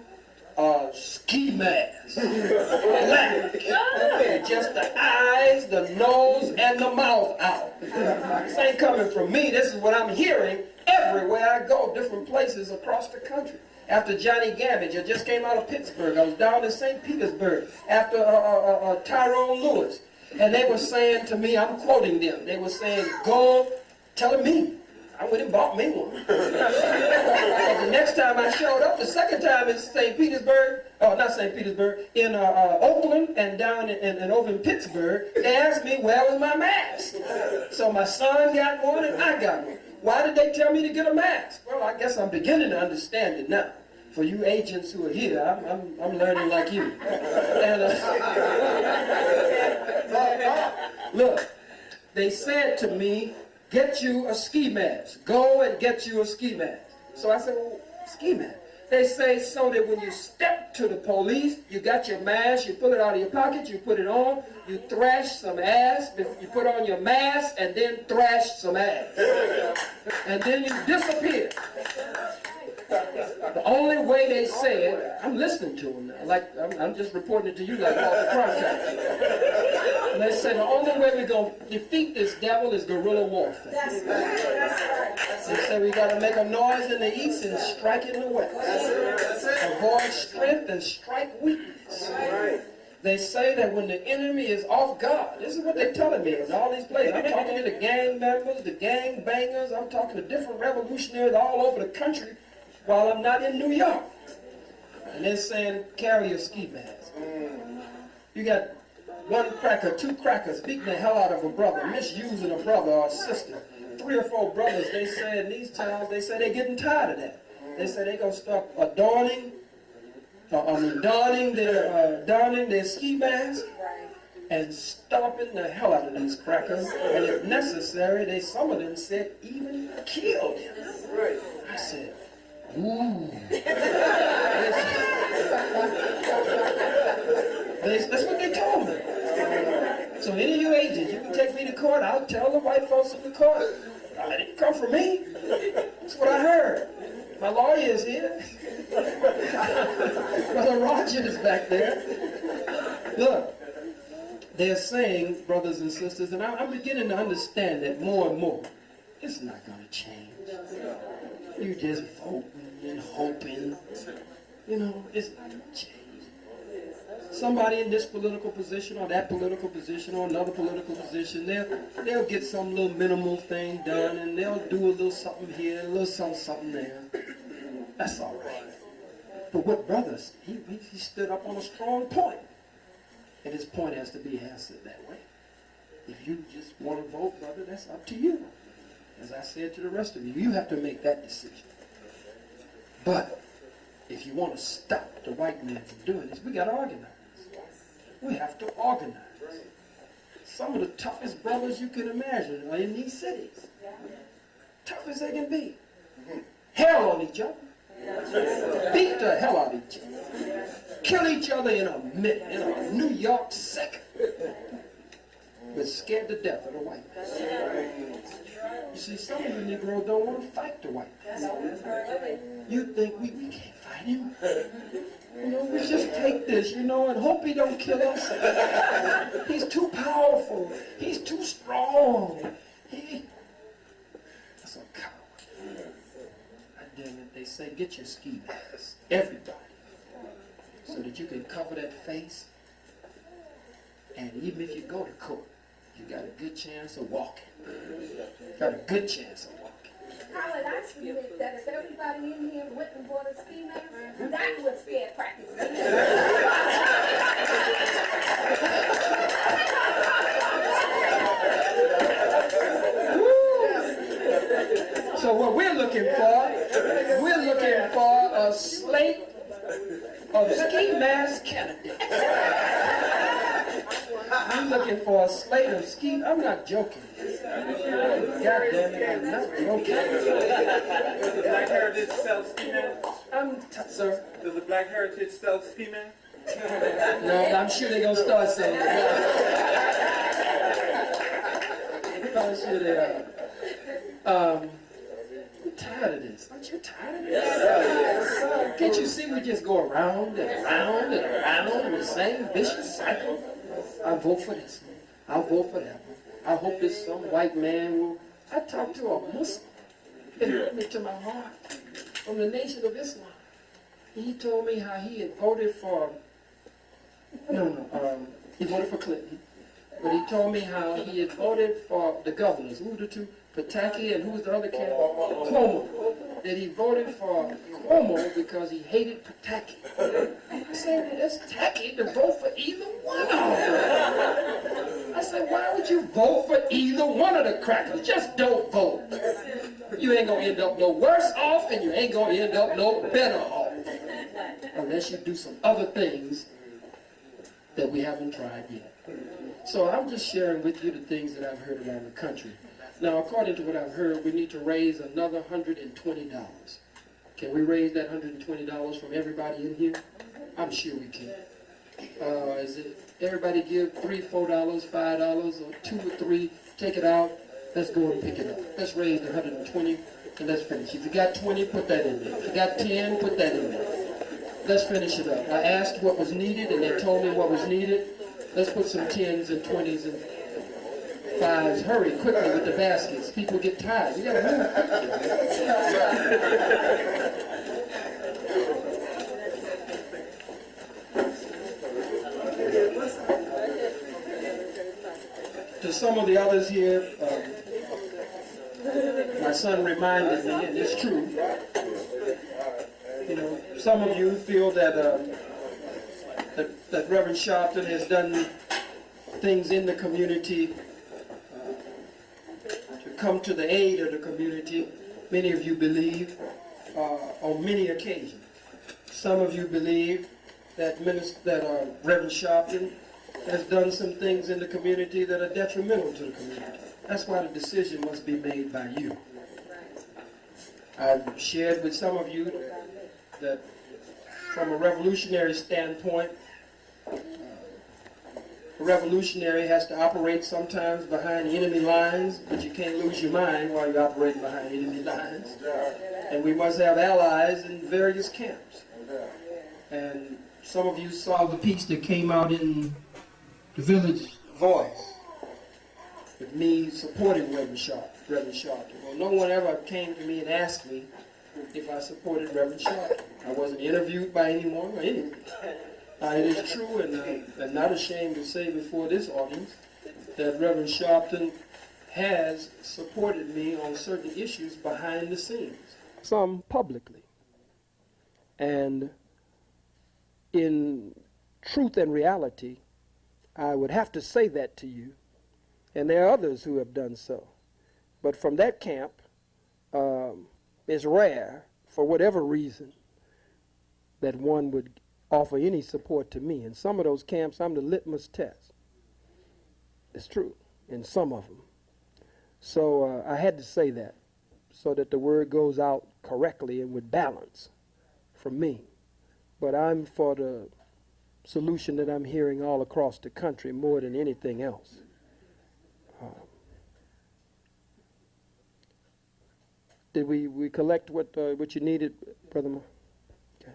a ski mask. Black. Just the eyes, the nose, and the mouth out. This ain't coming from me. This is what I'm hearing everywhere I go, different places across the country. after Johnny Gambage. I just came out of Pittsburgh. I was down in St. Petersburg after Tyrone Lewis. And they were saying to me, I'm quoting them, they were saying, go, telling me. I went and bought me one. The next time I showed up, the second time in St. Petersburg, not St. Petersburg, in Oakland and down and over in Pittsburgh, they asked me, where was my mask? So my son got one and I got one. Why did they tell me to get a mask? Well, I guess I'm beginning to understand it now. For you agents who are here, I'm learning like you. And, look, they said to me, get you a ski mask. Go and get you a ski mask. So I said, well, ski mask. They say so that when you step to the police, you got your mask, you pull it out of your pocket, you put it on, you thrash some ass, you put on your mask, and then thrash some ass. And then you disappear. The only way they said, I'm listening to them now, like I'm just reporting it to you like Walter Cronkite. And they said the only way we're going to defeat this devil is guerrilla warfare. That's right. That's right. They said we got to make a noise in the east and strike in the west. Avoid strength and strike weakness. They say that when the enemy is off guard, this is what they're telling me in all these places. I'm talking to the gang members, the gang bangers, I'm talking to different revolutionaries all over the country while I'm not in New York. And they're saying, carry a ski mask. You got one cracker, two crackers beating the hell out of a brother, misusing a brother or a sister. 3 or 4 brothers, they say in these towns, they say they're getting tired of that. They say they're going to start donning their ski mask and stomping the hell out of these crackers. And if necessary, some of them said even kill them. I said, ooh. That's what they told me. So any of you agents, you can take me to court. I'll tell the white folks in the court. It didn't come from me. That's what I heard. My lawyer is here. Brother Roger is back there. Look, they're saying, brothers and sisters, and I'm beginning to understand that more and more. It's not going to change. You just voting and hoping. You know, it's not going to change. Somebody in this political position or that political position or another political position, they'll get some little minimal thing done and they'll do a little something here, a little something there. That's all right. But what brothers, he stood up on a strong point. And his point has to be answered that way. If you just want to vote, brother, that's up to you. As I said to the rest of you, you have to make that decision. But if you want to stop the white man from doing this, we got to organize. We have to organize. Some of the toughest brothers you can imagine are in these cities. Tough as they can be. Hell on each other. Beat the hell out of each other. Kill each other in a minute, in a New York second. But scared to death of the white man. You see, some of you Negroes don't want to fight the white man. You think we can't fight him. You know, we just take this, you know, and hope he don't kill us. He's too powerful. He's too strong. That's a coward. Damn it, they say get your ski masks, everybody, so that you can cover that face. And even if you go to court, you got a good chance of walking. Got a good chance of walking. Howard, I submit that if everybody in here went and bought a ski mask, that would fair practice. So what we're looking for a slate of ski mask candidates. I'm looking for a slate of ski. I'm not joking. God damn it, I'm not joking. Does the Black Heritage sell ski masks? Sir? Does the Black Heritage sell ski masks? No, I'm sure they're going to start selling it. I'm sure they are. I'm tired of this. Aren't you tired of this? Can't you see we just go around and around and around in the same vicious cycle? I vote for this one. I'll vote for that one. I hope this some white man will. I talked to a Muslim. It hurt me to my heart. From the Nation of Islam. He told me how he had voted for, he voted for Clinton. But he told me how he had voted for the governors. Who were the two? Pataki, and who was the other candidate? Cuomo. That he voted for Cuomo because he hated Pataki. I said, that's tacky to vote for either one of them. I said, why would you vote for either one of the crackers? Just don't vote. You ain't gonna end up no worse off, and you ain't gonna end up no better off. Unless you do some other things that we haven't tried yet. So I'm just sharing with you the things that I've heard around the country. Now, according to what I've heard, we need to raise another $120. Can we raise that $120 from everybody in here? I'm sure we can. Is it everybody give $3, $4, $5, or 2 or 3? Take it out. Let's go and pick it up. Let's raise the 120 and let's finish. If you got 20, put that in there. If you got 10, put that in there. Let's finish it up. I asked what was needed, and they told me what was needed. Let's put some 10s and 20s and 5s. Hurry, quickly with the baskets. People get tired. You gotta move To some of the others here, my son reminded me, and it's true, you know, some of you feel that that Reverend Sharpton has done things in the community to come to the aid of the community. Many of you believe on many occasions. Some of you believe that Reverend Sharpton has done some things in the community that are detrimental to the community. That's why the decision must be made by you. I've shared with some of you that from a revolutionary standpoint, a revolutionary has to operate sometimes behind enemy lines, but you can't lose your mind while you're operating behind enemy lines. And we must have allies in various camps. And some of you saw the piece that came out in the Village Voice with me supporting Reverend Sharpton. Well, no one ever came to me and asked me if I supported Reverend Sharpton. I wasn't interviewed by anyone or anything. It is true, and I'm not ashamed to say before this audience that Reverend Sharpton has supported me on certain issues behind the scenes, some publicly. And in truth and reality, I would have to say that to you, and there are others who have done so. But from that camp, it's rare, for whatever reason, that one would offer any support to me. In some of those camps, I'm the litmus test. It's true, in some of them. So I had to say that, so that the word goes out correctly and with balance from me. But I'm for the solution that I'm hearing all across the country more than anything else. Did we collect what you needed, Brother Moore? Okay.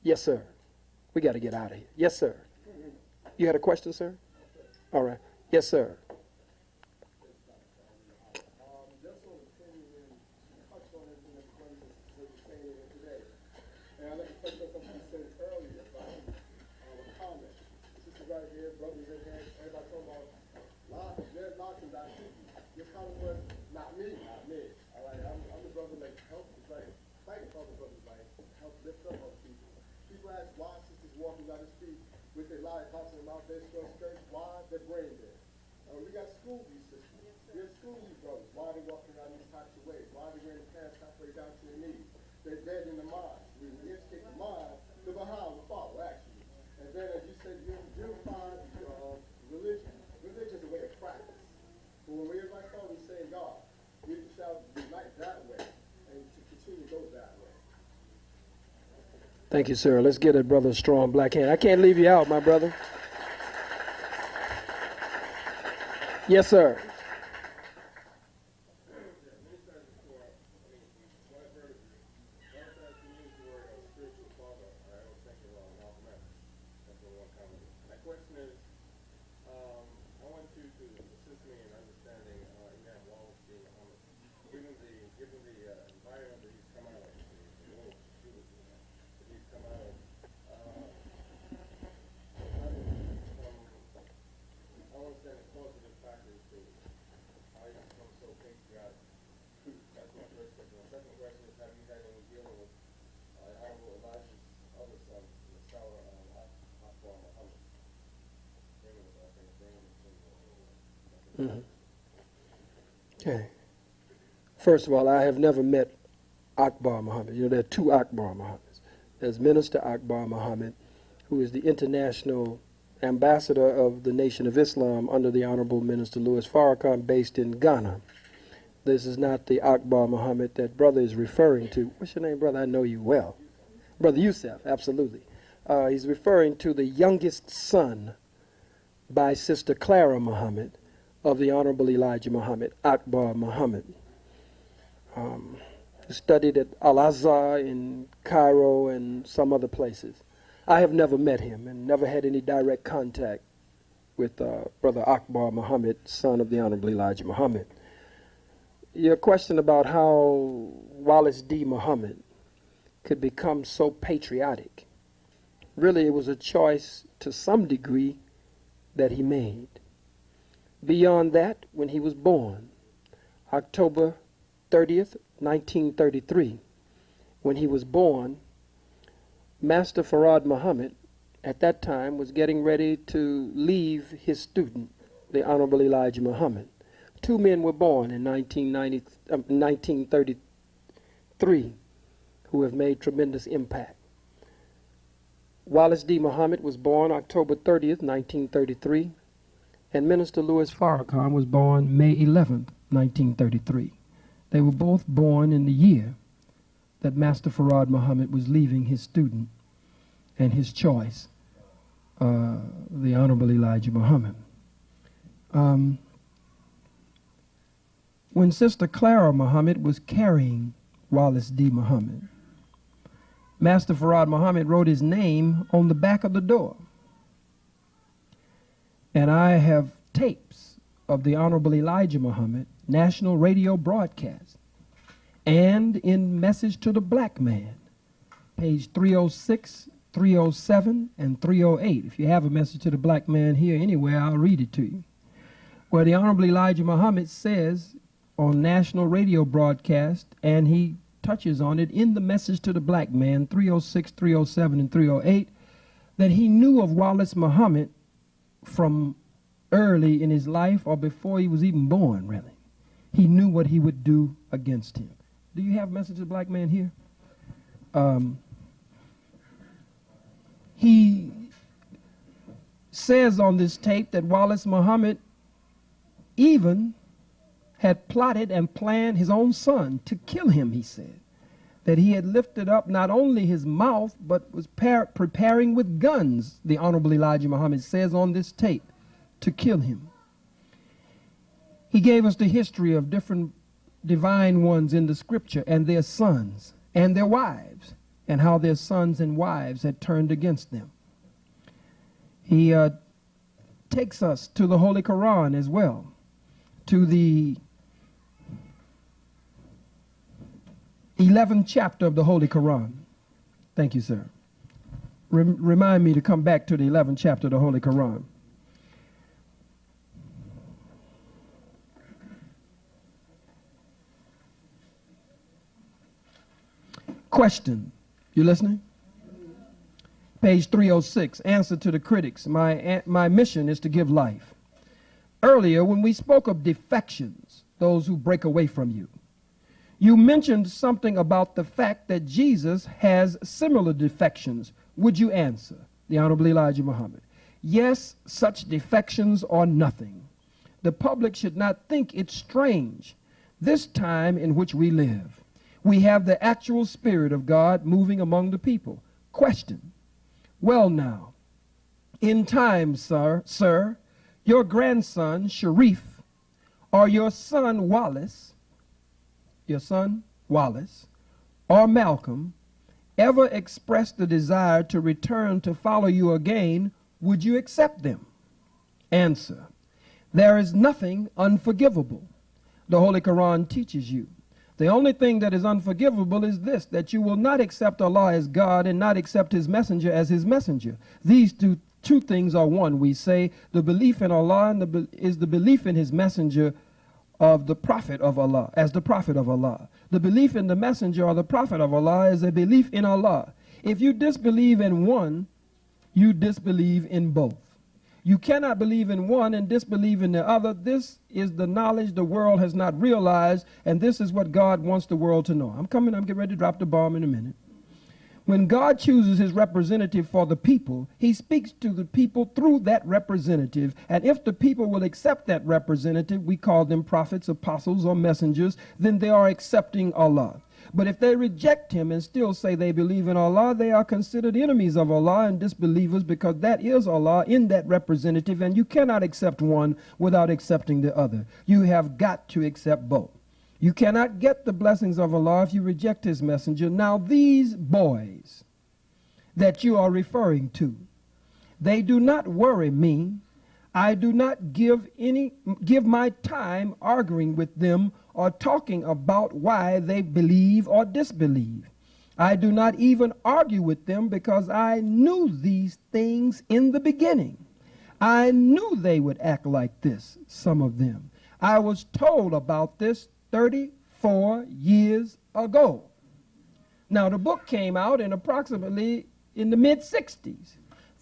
Yes, sir. We got to get out of here. Yes, sir. You had a question, sir? All right. Yes, sir. With their lives tossing them out there, short skirts, why? They're brain dead. We got school youth systems. We have school youth brothers. Why are they walking around these types of ways? Why are they wearing pants halfway down to their knees? They're dead in the mind. We educate the mind, the behind will follow, actually. And then, as you said, unify religion. Religion is a way of practice. But when we everybody start with saying God, we shall unite that way and to continue to go that way. Thank you, sir. Let's get a brother strong black hand. I can't leave you out, my brother. Yes, sir. understand the causative factors to how you become so patriotic. That's my first question. The second question is, have you had any dealing with Honorable Elijah's other son, the Sarah Akbar Muhammad? Okay. First of all, I have never met Akbar Muhammad. You know, there are two Akbar Muhammads. There's Minister Akbar Muhammad, who is the international ambassador of the Nation of Islam under the Honorable Minister Louis Farrakhan, based in Ghana. This is not the Akbar Muhammad that brother is referring to. What's your name, brother? I know you well. Brother Youssef, absolutely. He's referring to the youngest son by Sister Clara Muhammad of the Honorable Elijah Muhammad, Akbar Muhammad. Studied at Al-Azhar in Cairo and some other places. I have never met him and never had any direct contact with Brother Akbar Muhammad, son of the Honorable Elijah Muhammad. Your question about how Wallace D. Muhammad could become so patriotic, really it was a choice to some degree that he made. Beyond that, when he was born, October 30th, 1933, when he was born, Master Farad Muhammad at that time was getting ready to leave his student, the Honorable Elijah Muhammad. Two men were born in 1933 who have made tremendous impact. Wallace D. Muhammad was born October 30th, 1933, and Minister Louis Farrakhan was born May 11th, 1933. They were both born in the year that Master Farad Muhammad was leaving his student and his choice, the Honorable Elijah Muhammad. When Sister Clara Muhammad was carrying Wallace D. Muhammad, Master Farad Muhammad wrote his name on the back of the door. And I have tapes of the Honorable Elijah Muhammad national radio broadcast and in Message to the Blackman, page 306, 307, and 308. If you have a Message to the Black Man here anywhere, I'll read it to you. Where the Honorable Elijah Muhammad says on national radio broadcast, and he touches on it in the Message to the Black Man, 306, 307, and 308, that he knew of Wallace Muhammad from early in his life or before he was even born, really. He knew what he would do against him. Do you have Message to the Black Man here? He says on this tape that Wallace Muhammad even had plotted and planned his own son to kill him, he said. That he had lifted up not only his mouth, but was preparing with guns, the Honorable Elijah Muhammad says on this tape, to kill him. He gave us the history of different divine ones in the scripture and their sons and their wives, and how their sons and wives had turned against them. He takes us to the Holy Quran as well, to the 11th chapter of the Holy Quran. Thank you, sir. Remind me to come back to the 11th chapter of the Holy Quran. Question. You listening? Page 306. Answer to the critics. My mission is to give life. Earlier, when we spoke of defections, those who break away from you, you mentioned something about the fact that Jesus has similar defections. Would you answer? The Honorable Elijah Muhammad. Yes, such defections are nothing. The public should not think it strange. This time in which we live, we have the actual Spirit of God moving among the people. Question. Well now, in time, sir, your grandson, Sharif, or your son, Wallace, or Malcolm, ever expressed the desire to return to follow you again, would you accept them? Answer. There is nothing unforgivable. The Holy Quran teaches you. The only thing that is unforgivable is this, that you will not accept Allah as God and not accept his messenger as his messenger. These two things are one. We say the belief in Allah is the belief in his messenger of the prophet of Allah, as the prophet of Allah. The belief in the messenger or the prophet of Allah is a belief in Allah. If you disbelieve in one, you disbelieve in both. You cannot believe in one and disbelieve in the other. This is the knowledge the world has not realized, and this is what God wants the world to know. I'm getting ready to drop the bomb in a minute. When God chooses his representative for the people, he speaks to the people through that representative. And if the people will accept that representative, we call them prophets, apostles, or messengers, then they are accepting Allah. But if they reject him and still say they believe in Allah, they are considered enemies of Allah and disbelievers, because that is Allah in that representative, and you cannot accept one without accepting the other. You have got to accept both. You cannot get the blessings of Allah if you reject his messenger. Now these boys that you are referring to, they do not worry me. I do not give my time arguing with them or talking about why they believe or disbelieve. I do not even argue with them, because I knew these things in the beginning. I knew they would act like this, some of them. I was told about this 34 years ago. Now, the book came out approximately in the mid-60s.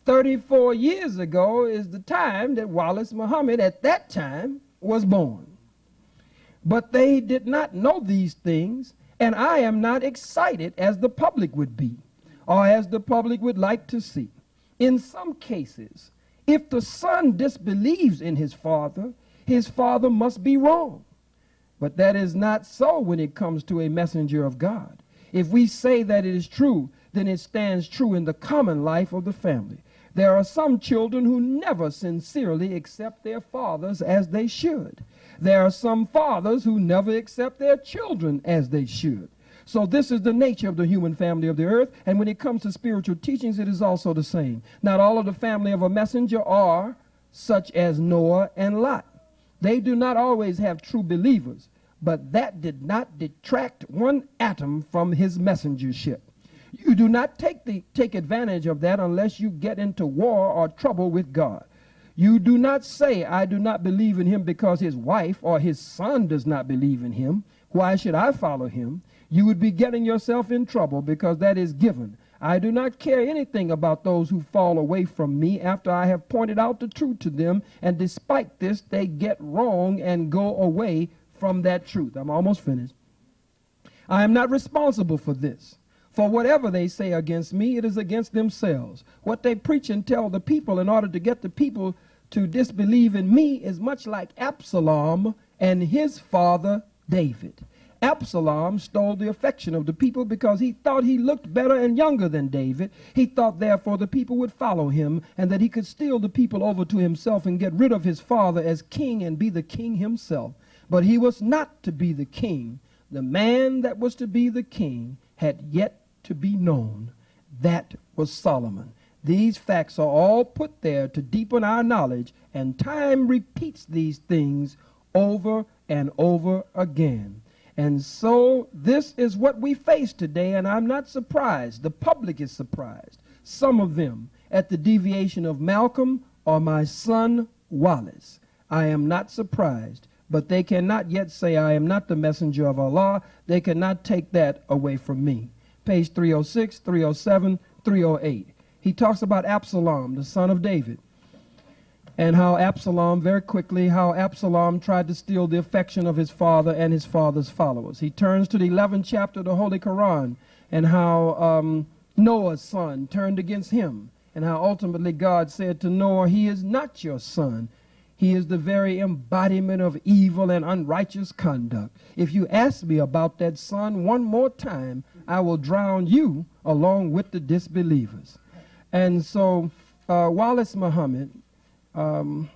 34 years ago is the time that Wallace Muhammad at that time was born. But they did not know these things, and I am not excited as the public would be, or as the public would like to see. In some cases, if the son disbelieves in his father must be wrong. But that is not so when it comes to a messenger of God. If we say that it is true, then it stands true in the common life of the family. There are some children who never sincerely accept their fathers as they should. There are some fathers who never accept their children as they should. So this is the nature of the human family of the earth, and when it comes to spiritual teachings, it is also the same. Not all of the family of a messenger are such as Noah and Lot. They do not always have true believers, but that did not detract one atom from his messengership. You do not take advantage of that unless you get into war or trouble with God. You do not say, I do not believe in him because his wife or his son does not believe in him. Why should I follow him? You would be getting yourself in trouble, because that is given. I do not care anything about those who fall away from me after I have pointed out the truth to them, and despite this, they get wrong and go away from that truth. I'm almost finished. I am not responsible for this. For whatever they say against me, it is against themselves. What they preach and tell the people in order to get the people to disbelieve in me is much like Absalom and his father David. Absalom stole the affection of the people because he thought he looked better and younger than David. He thought, therefore, the people would follow him, and that he could steal the people over to himself and get rid of his father as king and be the king himself. But he was not to be the king. The man that was to be the king had yet to be known. That was Solomon. These facts are all put there to deepen our knowledge, and time repeats these things over and over again. And so this is what we face today, and I'm not surprised. The public is surprised, some of them, at the deviation of Malcolm or my son Wallace. I am not surprised, but they cannot yet say I am not the messenger of Allah. They cannot take that away from me. Page 306, 307, 308. He talks about Absalom, the son of David, and how Absalom tried to steal the affection of his father and his father's followers. He turns to the 11th chapter of the Holy Quran, and how Noah's son turned against him, and how ultimately God said to Noah, he is not your son. He is the very embodiment of evil and unrighteous conduct. If you ask me about that son one more time, I will drown you along with the disbelievers. And so Wallace Muhammad had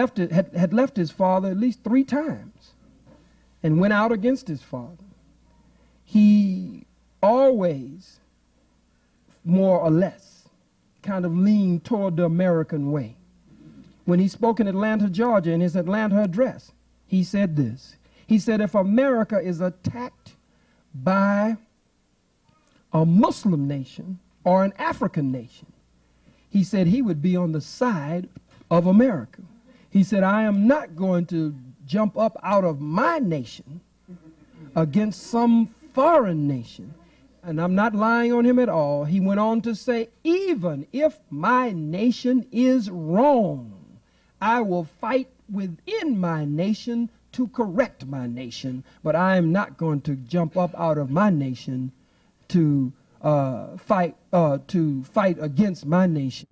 left his father at least 3 times and went out against his father. He always, more or less, kind of leaned toward the American way. When he spoke in Atlanta, Georgia, in his Atlanta address, he said this. He said, if America is attacked by a Muslim nation or an African nation, he said he would be on the side of America. He said, I am not going to jump up out of my nation against some foreign nation. And I'm not lying on him at all. He went on to say, even if my nation is wrong, I will fight within my nation to correct my nation, but I am not going to jump up out of my nation to fight against my nation.